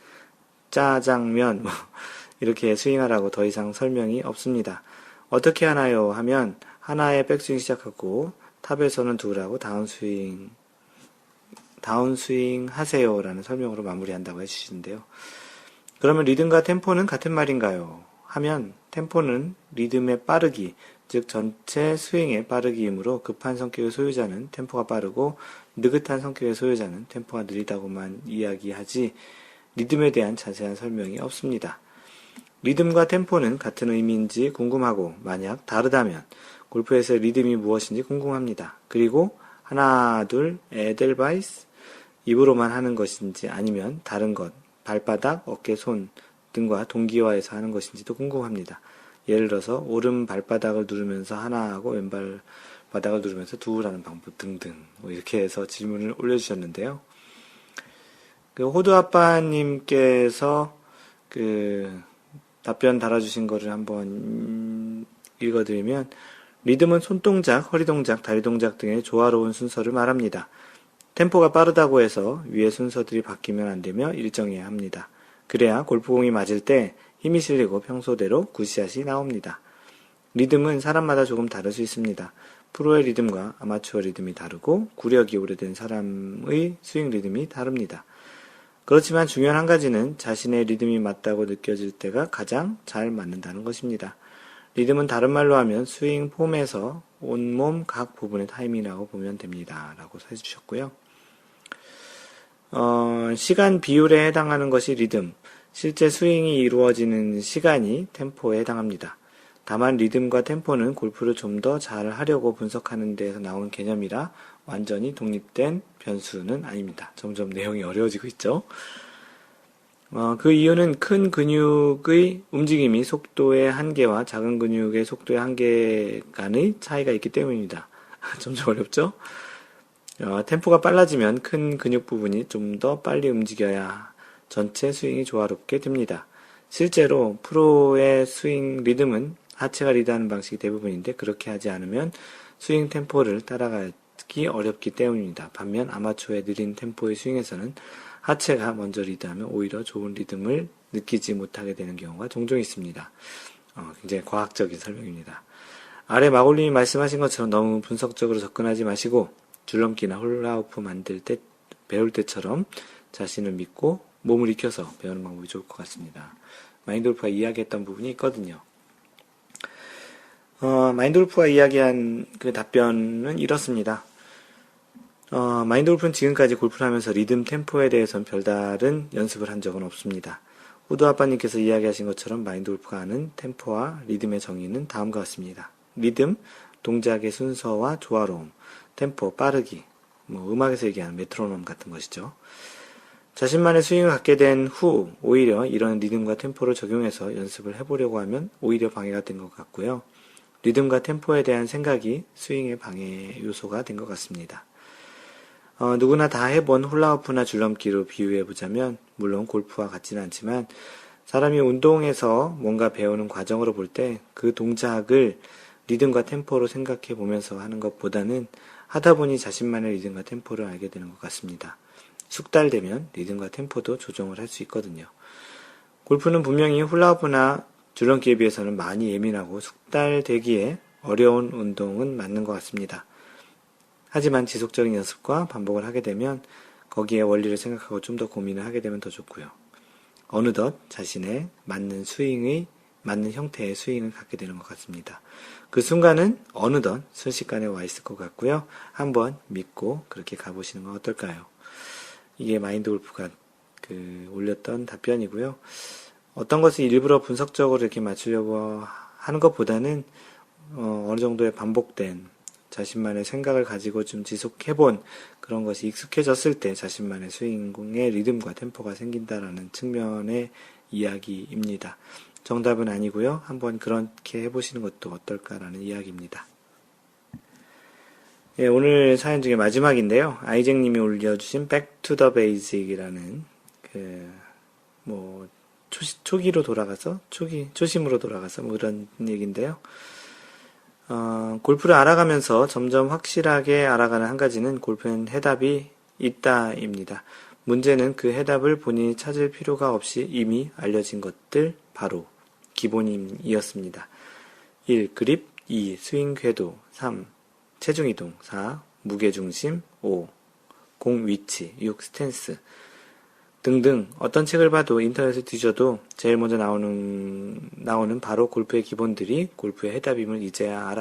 짜장면 이렇게 스윙하라고 더 이상 설명이 없습니다. 어떻게 하나요? 하면 하나에 백스윙 시작하고 탑에서는 둘하고 다운스윙 하세요라는 설명으로 마무리한다고 해주시는데요. 그러면 리듬과 템포는 같은 말인가요? 하면 템포는 리듬의 빠르기, 즉 전체 스윙의 빠르기이므로 급한 성격의 소유자는 템포가 빠르고 느긋한 성격의 소유자는 템포가 느리다고만 이야기하지 리듬에 대한 자세한 설명이 없습니다. 리듬과 템포는 같은 의미인지 궁금하고 만약 다르다면 골프에서 리듬이 무엇인지 궁금합니다. 그리고 하나, 둘, 에델바이스 입으로만 하는 것인지 아니면 다른 것, 발바닥, 어깨, 손 등과 동기화해서 하는 것인지도 궁금합니다. 예를 들어서 오른 발바닥을 누르면서 하나 하고 왼발 바닥을 누르면서 두라는 방법 등등 이렇게 해서 질문을 올려주셨는데요. 호두 아빠님께서 답변 달아주신 거를 한번 읽어드리면 리듬은 손동작, 허리동작, 다리동작 등의 조화로운 순서를 말합니다. 템포가 빠르다고 해서 위의 순서들이 바뀌면 안 되며 일정해야 합니다. 그래야 골프공이 맞을 때 힘이 실리고 평소대로 굿샷이 나옵니다. 리듬은 사람마다 조금 다를 수 있습니다. 프로의 리듬과 아마추어 리듬이 다르고 구력이 오래된 사람의 스윙 리듬이 다릅니다. 그렇지만 중요한 한 가지는 자신의 리듬이 맞다고 느껴질 때가 가장 잘 맞는다는 것입니다. 리듬은 다른 말로 하면 스윙 폼에서 온몸 각 부분의 타이밍이라고 보면 됩니다. 라고 해주셨고요. 시간 비율에 해당하는 것이 리듬, 실제 스윙이 이루어지는 시간이 템포에 해당합니다. 다만 리듬과 템포는 골프를 좀 더 잘 하려고 분석하는 데에서 나온 개념이라 완전히 독립된 변수는 아닙니다. 점점 내용이 어려워지고 있죠. 그 이유는 큰 근육의 움직임이 속도의 한계와 작은 근육의 속도의 한계 간의 차이가 있기 때문입니다. 점점 어렵죠? 템포가 빨라지면 큰 근육 부분이 좀 더 빨리 움직여야 전체 스윙이 조화롭게 됩니다. 실제로 프로의 스윙 리듬은 하체가 리드하는 방식이 대부분인데 그렇게 하지 않으면 스윙 템포를 따라가기 어렵기 때문입니다. 반면 아마추어의 느린 템포의 스윙에서는 하체가 먼저 리드하면 오히려 좋은 리듬을 느끼지 못하게 되는 경우가 종종 있습니다. 굉장히 과학적인 설명입니다. 아래 마골님이 말씀하신 것처럼 너무 분석적으로 접근하지 마시고 줄넘기나 홀라우프 배울 때처럼 자신을 믿고 몸을 익혀서 배우는 방법이 좋을 것 같습니다. 마인드 골프가 이야기했던 부분이 있거든요. 마인드 골프가 이야기한 그 답변은 이렇습니다. 마인드 골프는 지금까지 골프를 하면서 리듬 템포에 대해서는 별다른 연습을 한 적은 없습니다. 호두 아빠님께서 이야기하신 것처럼 마인드 골프가 아는 템포와 리듬의 정의는 다음과 같습니다. 리듬, 동작의 순서와 조화로움, 템포, 빠르기, 음악에서 얘기하는 메트로놈 같은 것이죠. 자신만의 스윙을 갖게 된 후 오히려 이런 리듬과 템포를 적용해서 연습을 해보려고 하면 오히려 방해가 된 것 같고요. 리듬과 템포에 대한 생각이 스윙의 방해 요소가 된 것 같습니다. 누구나 다 해본 홀라우프나 줄넘기로 비유해보자면 물론 골프와 같지는 않지만 사람이 운동에서 뭔가 배우는 과정으로 볼 때 그 동작을 리듬과 템포로 생각해 보면서 하는 것보다는 하다 보니 자신만의 리듬과 템포를 알게 되는 것 같습니다. 숙달되면 리듬과 템포도 조정을 할 수 있거든요. 골프는 분명히 홀라우프나 줄넘기에 비해서는 많이 예민하고 숙달되기에 어려운 운동은 맞는 것 같습니다. 하지만 지속적인 연습과 반복을 하게 되면 거기에 원리를 생각하고 좀 더 고민을 하게 되면 더 좋고요. 어느덧 자신의 맞는 형태의 스윙을 갖게 되는 것 같습니다. 그 순간은 어느덧 순식간에 와 있을 것 같고요. 한번 믿고 그렇게 가보시는 건 어떨까요? 이게 마인드 골프가 올렸던 답변이고요. 어떤 것을 일부러 분석적으로 이렇게 맞추려고 하는 것보다는 어느 정도의 반복된 자신만의 생각을 가지고 좀 지속해본 그런 것이 익숙해졌을 때 자신만의 스윙의 리듬과 템포가 생긴다라는 측면의 이야기입니다. 정답은 아니고요. 한번 그렇게 해보시는 것도 어떨까라는 이야기입니다. 예, 오늘 사연 중에 마지막인데요. 아이잭님이 올려주신 Back to the Basic이라는 초심으로 돌아가서 그런 얘기인데요. 골프를 알아가면서 점점 확실하게 알아가는 한 가지는 골프엔 해답이 있다입니다. 문제는 그 해답을 본인이 찾을 필요가 없이 이미 알려진 것들 바로 기본이었습니다. 1. 그립 2. 스윙 궤도 3. 체중 이동, 4. 무게 중심, 5. 공 위치, 6. 스탠스 등등 어떤 책을 봐도 인터넷을 뒤져도 제일 먼저 나오는 바로 골프의 기본들이 골프의 해답임을 이제야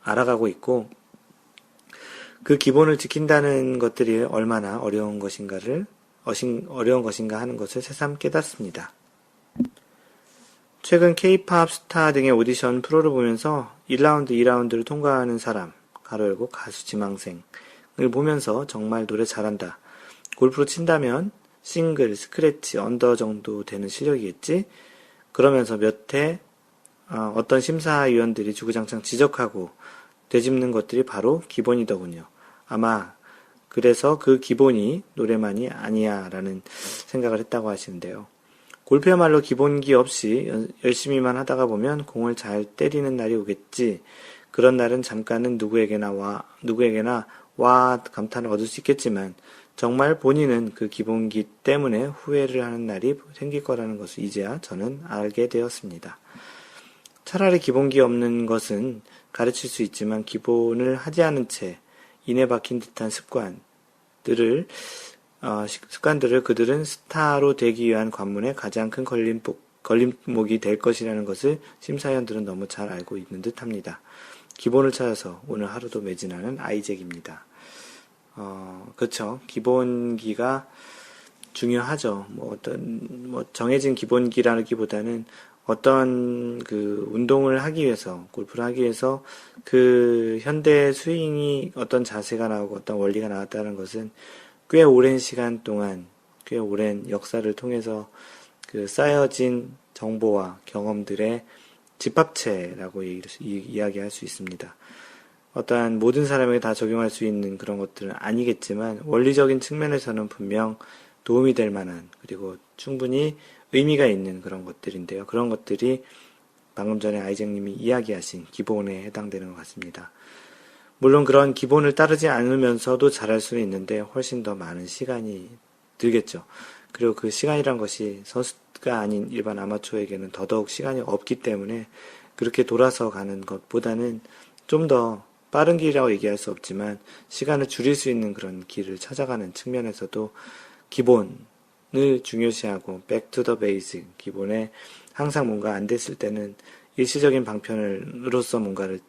알아가고 있고 그 기본을 지킨다는 것들이 얼마나 어려운 것인가 하는 것을 새삼 깨닫습니다. 최근 K-POP 스타 등의 오디션 프로를 보면서 1라운드, 2라운드를 통과하는 사람, 가로 열고 가수 지망생을 보면서 정말 노래 잘한다. 골프로 친다면 싱글, 스크래치, 언더 정도 되는 실력이겠지? 그러면서 몇 해 어떤 심사위원들이 주구장창 지적하고 되짚는 것들이 바로 기본이더군요. 아마 그래서 그 기본이 노래만이 아니야 라는 생각을 했다고 하시는데요. 골프야말로 기본기 없이 열심히만 하다가 보면 공을 잘 때리는 날이 오겠지. 그런 날은 잠깐은 누구에게나 와 감탄을 얻을 수 있겠지만 정말 본인은 그 기본기 때문에 후회를 하는 날이 생길 거라는 것을 이제야 저는 알게 되었습니다. 차라리 기본기 없는 것은 가르칠 수 있지만 기본을 하지 않은 채 인해 박힌 듯한 습관들을 그들은 스타로 되기 위한 관문에 가장 큰 걸림목이 될 것이라는 것을 심사위원들은 너무 잘 알고 있는 듯 합니다. 기본을 찾아서 오늘 하루도 매진하는 아이잭입니다. 그렇죠. 기본기가 중요하죠. 정해진 기본기라기보다는 어떤 운동을 하기 위해서, 골프를 하기 위해서 그 현대 스윙이 어떤 자세가 나오고 어떤 원리가 나왔다는 것은 꽤 오랜 시간 동안, 꽤 오랜 역사를 통해서 쌓여진 정보와 경험들의 집합체라고 이야기할 수 있습니다. 어떠한 모든 사람에게 다 적용할 수 있는 그런 것들은 아니겠지만 원리적인 측면에서는 분명 도움이 될 만한 그리고 충분히 의미가 있는 그런 것들인데요. 그런 것들이 방금 전에 아이잭님이 이야기하신 기본에 해당되는 것 같습니다. 물론 그런 기본을 따르지 않으면서도 잘할 수는 있는데 훨씬 더 많은 시간이 들겠죠. 그리고 그 시간이란 것이 선수가 아닌 일반 아마추어에게는 더더욱 시간이 없기 때문에 그렇게 돌아서 가는 것보다는 좀 더 빠른 길이라고 얘기할 수 없지만 시간을 줄일 수 있는 그런 길을 찾아가는 측면에서도 기본을 중요시하고 back to the basic, 기본에 항상 뭔가 안 됐을 때는 일시적인 방편으로서 뭔가를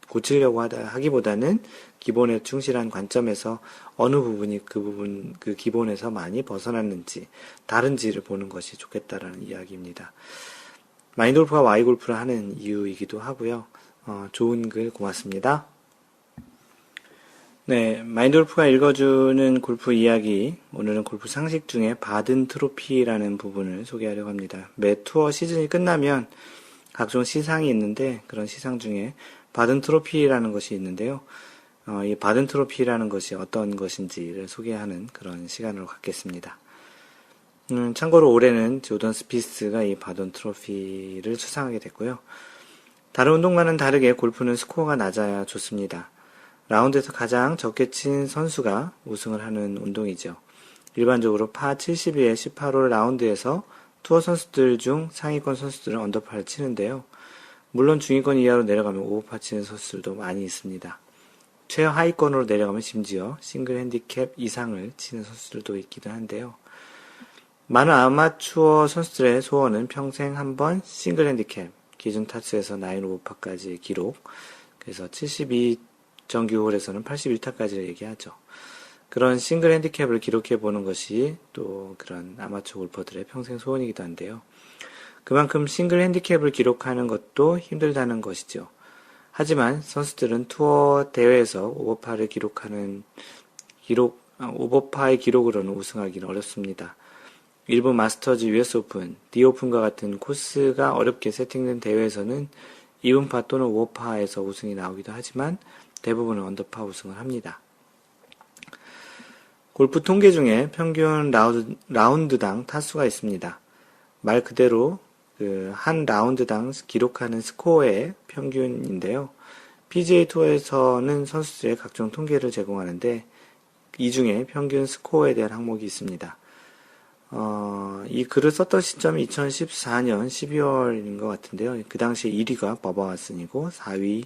고치려고 하기보다는 기본에 충실한 관점에서 어느 부분이 그 기본에서 많이 벗어났는지 다른지를 보는 것이 좋겠다라는 이야기입니다. 마인드골프가 Y골프를 하는 이유이기도 하고요. 좋은 글 고맙습니다. 네, 마인드골프가 읽어주는 골프 이야기, 오늘은 골프 상식 중에 바든 트로피라는 부분을 소개하려고 합니다. 매 투어 시즌이 끝나면 각종 시상이 있는데 그런 시상 중에 바든 트로피라는 것이 있는데요. 이 바든 트로피라는 것이 어떤 것인지를 소개하는 그런 시간으로 갖겠습니다. 참고로 올해는 조던 스피스가 이 바든 트로피를 수상하게 됐고요. 다른 운동과는 다르게 골프는 스코어가 낮아야 좋습니다. 라운드에서 가장 적게 친 선수가 우승을 하는 운동이죠. 일반적으로 파 72의 18홀 라운드에서 투어 선수들 중 상위권 선수들은 언더파를 치는데요. 물론 중위권 이하로 내려가면 오버파 치는 선수들도 많이 있습니다. 최하위권으로 내려가면 심지어 싱글 핸디캡 이상을 치는 선수들도 있기도 한데요. 많은 아마추어 선수들의 소원은 평생 한 번 싱글 핸디캡, 기준 타수에서 9 오버파까지의 기록, 그래서 72 정규홀에서는 81타까지를 얘기하죠. 그런 싱글 핸디캡을 기록해보는 것이 또 그런 아마추어 골퍼들의 평생 소원이기도 한데요. 그만큼 싱글 핸디캡을 기록하는 것도 힘들다는 것이죠. 하지만 선수들은 투어 대회에서 오버파의 기록으로는 우승하기는 어렵습니다. 일부 마스터즈 US 오픈, D 오픈과 같은 코스가 어렵게 세팅된 대회에서는 이분파 또는 오버파에서 우승이 나오기도 하지만 대부분은 언더파 우승을 합니다. 골프 통계 중에 평균 라운드당 타수가 있습니다. 말 그대로 한 라운드당 기록하는 스코어의 평균인데요. PGA 투어에서는 선수들의 각종 통계를 제공하는데 이 중에 평균 스코어에 대한 항목이 있습니다. 이 글을 썼던 시점이 2014년 12월인 것 같은데요. 그 당시에 1위가 버버 왓슨이고 4위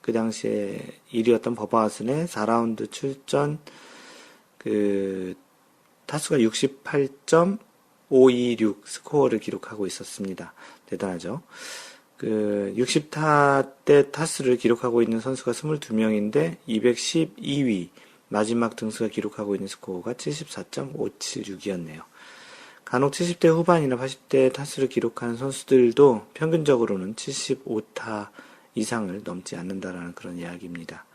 그 당시에 1위였던 버바하슨의 4라운드 출전, 타수가 68.526 스코어를 기록하고 있었습니다. 대단하죠. 60타 때 타수를 기록하고 있는 선수가 22명인데 212위, 마지막 등수가 기록하고 있는 스코어가 74.576이었네요. 간혹 70대 후반이나 80대 타수를 기록하는 선수들도 평균적으로는 75타 이상을 넘지 않는다라는 그런 이야기입니다.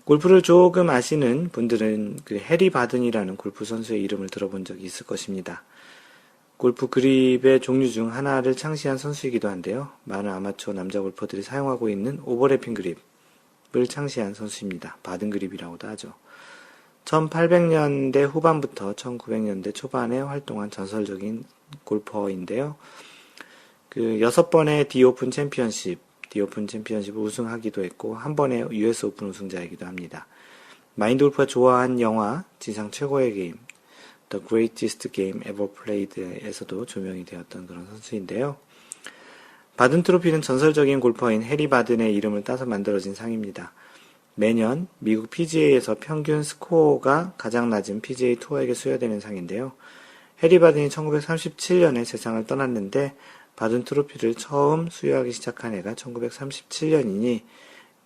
골프를 조금 아시는 분들은 해리 바든이라는 골프 선수의 이름을 들어본 적이 있을 것입니다. 골프 그립의 종류 중 하나를 창시한 선수이기도 한데요. 많은 아마추어 남자 골퍼들이 사용하고 있는 오버래핑 그립을 창시한 선수입니다. 바든 그립이라고도 하죠. 1800년대 후반부터 1900년대 초반에 활동한 전설적인 골퍼인데요. 6번의 디오픈 챔피언십 우승하기도 했고, 한 번의 US 오픈 우승자이기도 합니다. 마인드 골프가 좋아한 영화 지상 최고의 게임, The Greatest Game Ever Played에서도 조명이 되었던 그런 선수인데요. 바든 트로피는 전설적인 골퍼인 해리 바든의 이름을 따서 만들어진 상입니다. 매년 미국 PGA에서 평균 스코어가 가장 낮은 PGA 투어에게 수여되는 상인데요. 해리 바든이 1937년에 세상을 떠났는데 바든 트로피를 처음 수여하기 시작한 해가 1937년이니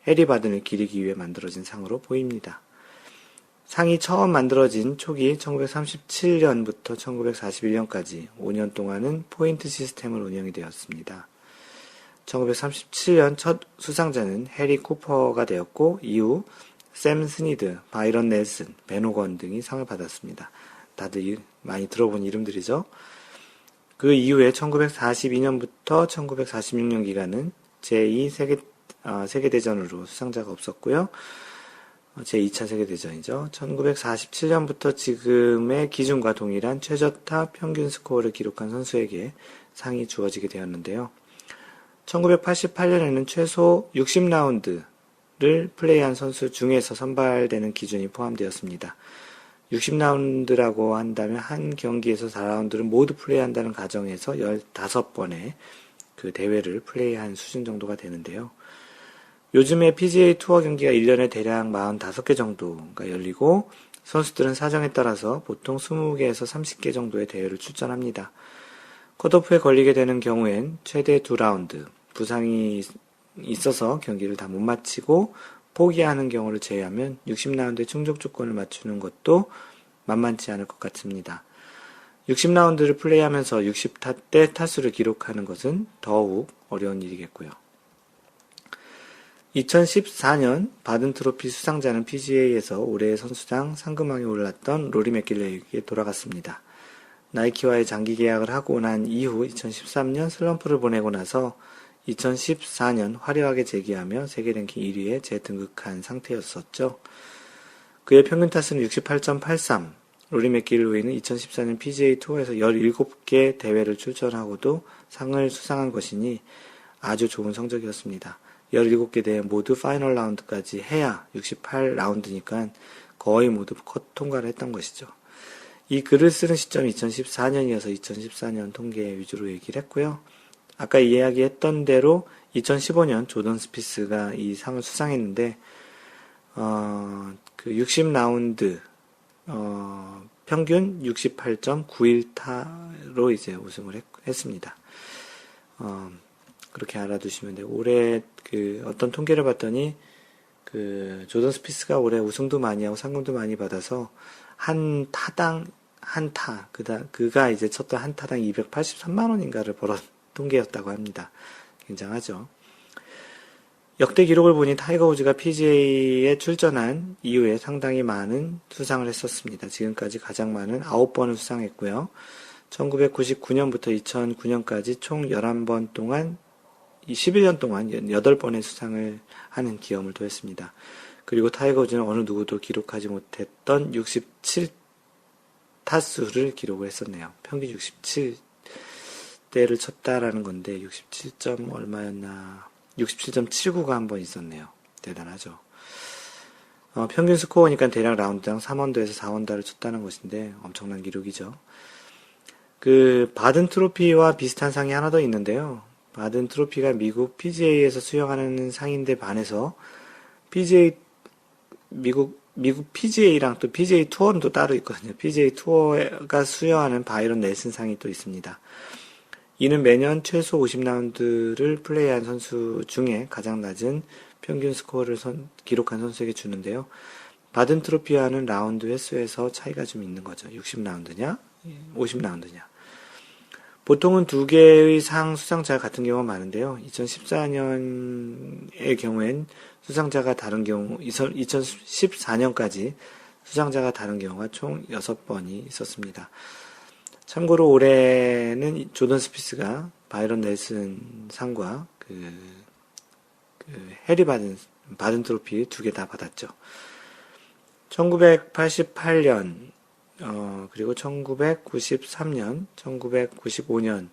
해리 바든을 기리기 위해 만들어진 상으로 보입니다. 상이 처음 만들어진 초기 1937년부터 1941년까지 5년 동안은 포인트 시스템을 운영이 되었습니다. 1937년 첫 수상자는 해리 쿠퍼가 되었고, 이후 샘 스니드, 바이런 넬슨, 벤 호건 등이 상을 받았습니다. 다들 많이 들어본 이름들이죠. 그 이후에 1942년부터 1946년 기간은 제2 세계대전으로 수상자가 없었고요. 제2차 세계대전이죠. 1947년부터 지금의 기준과 동일한 최저타 평균 스코어를 기록한 선수에게 상이 주어지게 되었는데요. 1988년에는 최소 60라운드를 플레이한 선수 중에서 선발되는 기준이 포함되었습니다. 60라운드라고 한다면 한 경기에서 4라운드를 모두 플레이한다는 가정에서 15번의 그 대회를 플레이한 수준 정도가 되는데요. 요즘에 PGA 투어 경기가 1년에 대략 45개 정도가 열리고, 선수들은 사정에 따라서 보통 20개에서 30개 정도의 대회를 출전합니다. 컷오프에 걸리게 되는 경우엔 최대 2라운드, 부상이 있어서 경기를 다 못 마치고 포기하는 경우를 제외하면 60라운드의 충족 조건을 맞추는 것도 만만치 않을 것 같습니다. 60라운드를 플레이하면서 60타 때 타수를 기록하는 것은 더욱 어려운 일이겠고요. 2014년 바든 트로피 수상자는 PGA에서 올해의 선수당 상금왕에 올랐던 로리 맥길레이에게 돌아갔습니다. 나이키와의 장기 계약을 하고 난 이후 2013년 슬럼프를 보내고 나서 2014년 화려하게 재기하며 세계 랭킹 1위에 재등극한 상태였었죠. 그의 평균 타수는 68.83. 로리 맥길로이는 2014년 PGA 투어에서 17개 대회를 출전하고도 상을 수상한 것이니 아주 좋은 성적이었습니다. 17개 대회 모두 파이널 라운드까지 해야 68라운드니까 거의 모두 컷 통과를 했던 것이죠. 이 글을 쓰는 시점이 2014년이어서 2014년 통계 위주로 얘기를 했고요. 아까 이야기했던 대로 2015년 조던 스피스가 이 상을 수상했는데, 60라운드, 평균 68.91타로 이제 우승을 했습니다. 그렇게 알아두시면 되고, 올해 어떤 통계를 봤더니, 조던 스피스가 올해 우승도 많이 하고 상금도 많이 받아서, 그가 이제 쳤던 한 타당 283만원인가를 벌었 통계였다고 합니다. 굉장하죠. 역대 기록을 보니 타이거 우즈가 PGA에 출전한 이후에 상당히 많은 수상을 했었습니다. 지금까지 가장 많은 9번을 수상했고요. 1999년부터 2009년까지 총 11번 동안, 11년 동안 8번의 수상을 하는 기염을 토했습니다. 그리고 타이거 우즈는 어느 누구도 기록하지 못했던 67타수를 기록을 했었네요. 평균 67대를 쳤다라는 건데 67점 얼마였나, 67.79가 한 번 있었네요. 대단하죠. 평균 스코어니까 대략 라운드당 3언더에서 4언더를 쳤다는 것인데 엄청난 기록이죠. 바든 트로피와 비슷한 상이 하나 더 있는데요. 바든 트로피가 미국 PGA에서 수여하는 상인데 반해서 미국 PGA랑 또 PGA 투어는 또 따로 있거든요. PGA 투어가 수여하는 바이런 넬슨 상이 또 있습니다. 이는 매년 최소 50라운드를 플레이한 선수 중에 가장 낮은 평균 스코어를 기록한 선수에게 주는데요. 바든 트로피와는 라운드 횟수에서 차이가 좀 있는 거죠. 60라운드냐, 50라운드냐. 보통은 두 개의 상 수상자 같은 경우가 많은데요. 2014년의 경우엔 수상자가 다른 경우, 2014년까지 수상자가 다른 경우가 총 6번이 있었습니다. 참고로 올해는 조던 스피스가 바이런 넬슨 상과 해리 바든 트로피 두 개 다 받았죠. 1988년, 그리고 1993년, 1995년,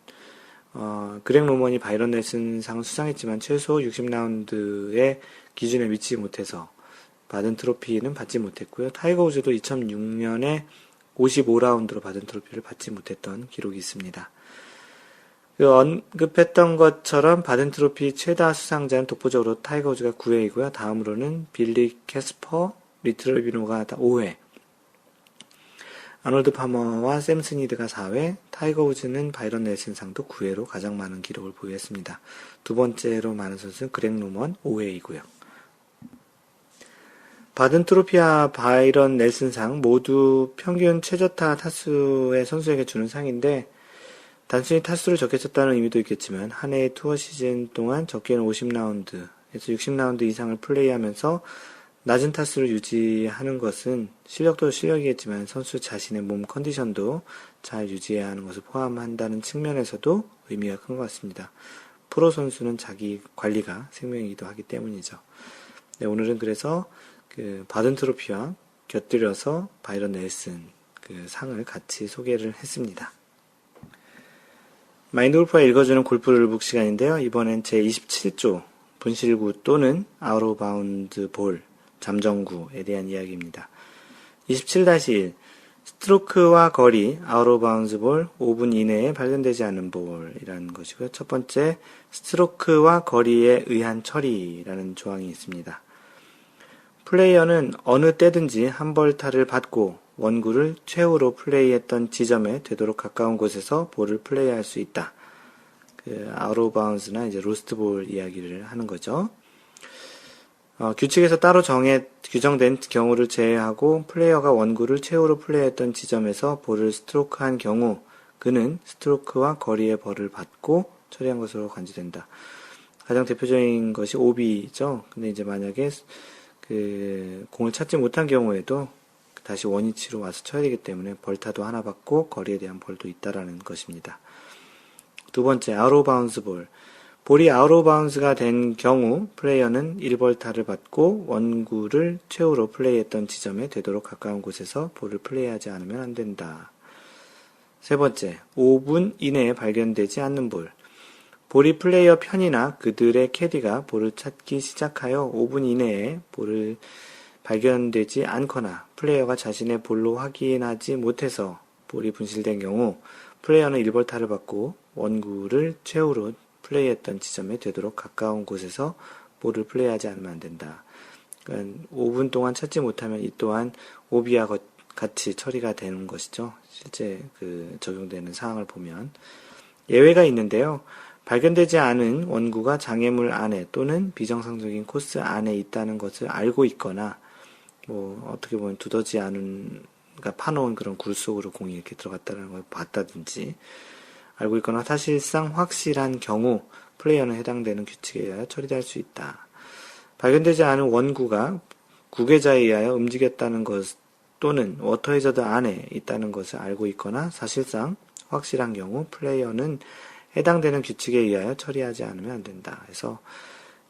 그렉 로먼이 바이런 넬슨 상을 수상했지만 최소 60라운드의 기준에 미치지 못해서 바든 트로피는 받지 못했고요. 타이거 우즈도 2006년에 55라운드로 바든 트로피를 받지 못했던 기록이 있습니다. 언급했던 것처럼 바든 트로피 최다 수상자는 독보적으로 타이거 우즈가 9회이고요. 다음으로는 빌리 캐스퍼, 리트르비노가 5회, 아놀드 파머와 샘 스니드가 4회, 타이거 우즈는 바이런 넬슨 상도 9회로 가장 많은 기록을 보유했습니다. 두 번째로 많은 선수는 그렉 로먼 5회이고요. 바든 트로피와 바이런 넬슨 상 모두 평균 최저타 타수의 선수에게 주는 상인데 단순히 타수를 적게 쳤다는 의미도 있겠지만 한 해의 투어 시즌 동안 적게는 50라운드에서 60라운드 이상을 플레이하면서 낮은 타수를 유지하는 것은 실력도 실력이겠지만 선수 자신의 몸 컨디션도 잘 유지해야 하는 것을 포함한다는 측면에서도 의미가 큰 것 같습니다. 프로 선수는 자기 관리가 생명이기도 하기 때문이죠. 네, 오늘은 그래서 바든 트로피와 곁들여서 바이런 넬슨 상을 같이 소개를 했습니다. 마인드 골프가 읽어주는 골프 룰북 시간인데요. 이번엔 제27조 분실구 또는 아웃 오브 바운드 볼 잠정구에 대한 이야기입니다. 27-1 스트로크와 거리 아웃 오브 바운드 볼 5분 이내에 발견되지 않는 볼이라는 것이고요. 첫 번째 스트로크와 거리에 의한 처리라는 조항이 있습니다. 플레이어는 어느 때든지 한 벌타를 받고 원구를 최후로 플레이했던 지점에 되도록 가까운 곳에서 볼을 플레이할 수 있다. 아웃 오브 바운드나 이제 로스트 볼 이야기를 하는 거죠. 규칙에서 따로 규정된 경우를 제외하고 플레이어가 원구를 최후로 플레이했던 지점에서 볼을 스트로크한 경우 그는 스트로크와 거리의 벌을 받고 처리한 것으로 간주된다. 가장 대표적인 것이 오비죠. 근데 이제 만약에 공을 찾지 못한 경우에도 다시 원위치로 와서 쳐야 되기 때문에 벌타도 하나 받고 거리에 대한 벌도 있다라는 것입니다. 두 번째, 아웃 오브 바운스 볼. 볼이 아웃 오브 바운스가 된 경우 플레이어는 1벌타를 받고 원구를 최후로 플레이했던 지점에 되도록 가까운 곳에서 볼을 플레이하지 않으면 안 된다. 세 번째, 5분 이내에 발견되지 않는 볼. 볼이 플레이어 편이나 그들의 캐디가 볼을 찾기 시작하여 5분 이내에 볼을 발견되지 않거나 플레이어가 자신의 볼로 확인하지 못해서 볼이 분실된 경우 플레이어는 1벌타를 받고 원구를 최후로 플레이했던 지점에 되도록 가까운 곳에서 볼을 플레이하지 않으면 안 된다. 그러니까 5분 동안 찾지 못하면 이 또한 오비와 같이 처리가 되는 것이죠. 실제 적용되는 사항을 보면 예외가 있는데요. 발견되지 않은 원구가 장애물 안에 또는 비정상적인 코스 안에 있다는 것을 알고 있거나 어떻게 보면 두더지 않은 파놓은 그런 굴 속으로 공이 이렇게 들어갔다는 걸 봤다든지 알고 있거나 사실상 확실한 경우 플레이어는 해당되는 규칙에 의하여 처리될 수 있다. 발견되지 않은 원구가 구계자에 의하여 움직였다는 것 또는 워터 해저드 안에 있다는 것을 알고 있거나 사실상 확실한 경우 플레이어는 해당되는 규칙에 의하여 처리하지 않으면 안 된다. 그래서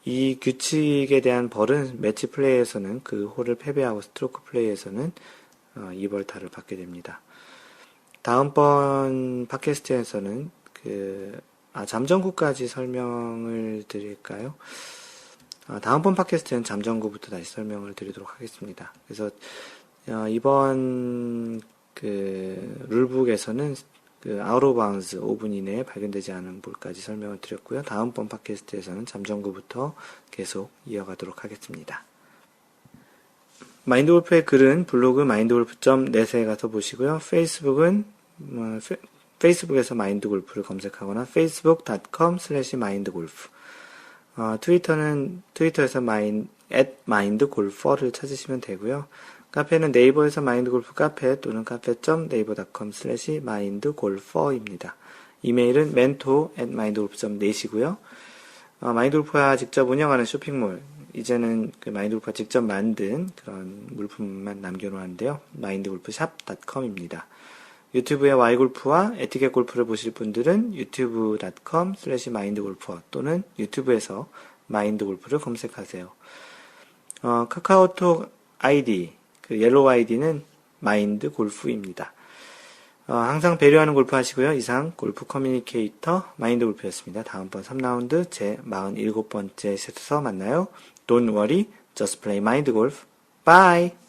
이 규칙에 대한 벌은 매치 플레이에서는 그 홀을 패배하고 스트로크 플레이에서는 2벌타를 받게 됩니다. 다음번 팟캐스트에서는 잠정구까지 설명을 드릴까요? 다음번 팟캐스트는 잠정구부터 다시 설명을 드리도록 하겠습니다. 그래서 이번 룰북에서는 아웃 오브 바운스 5분 이내에 발견되지 않은 볼까지 설명을 드렸고요. 다음번 팟캐스트에서는 잠정구부터 계속 이어가도록 하겠습니다. 마인드골프의 글은 블로그 mindgolf.net에 가서 보시고요. 페이스북은 페이스북에서 마인드골프를 검색하거나 facebook.com/mindgolf 트위터에서 mindgolfer를 찾으시면 되고요. 카페는 네이버에서 마인드골프 카페 또는 cafe.naver.com/mindgolfer입니다. 이메일은 mentor@mindgolf.net이고요. 마인드골프가 직접 운영하는 쇼핑몰, 이제는 마인드골프가 직접 만든 그런 물품만 남겨놓았는데요. mindgolfshop.com입니다. 유튜브에 Y골프와 에티켓 골프를 보실 분들은 youtube.com/mindgolfer 또는 유튜브에서 마인드골프를 검색하세요. 카카오톡 아이디, 옐로우 아이디는 마인드골프입니다. 항상 배려하는 골프 하시고요. 이상 골프 커뮤니케이터 마인드골프였습니다. 다음번 3라운드 제 47번째 셋에서 만나요. Don't worry, just play mind golf. Bye!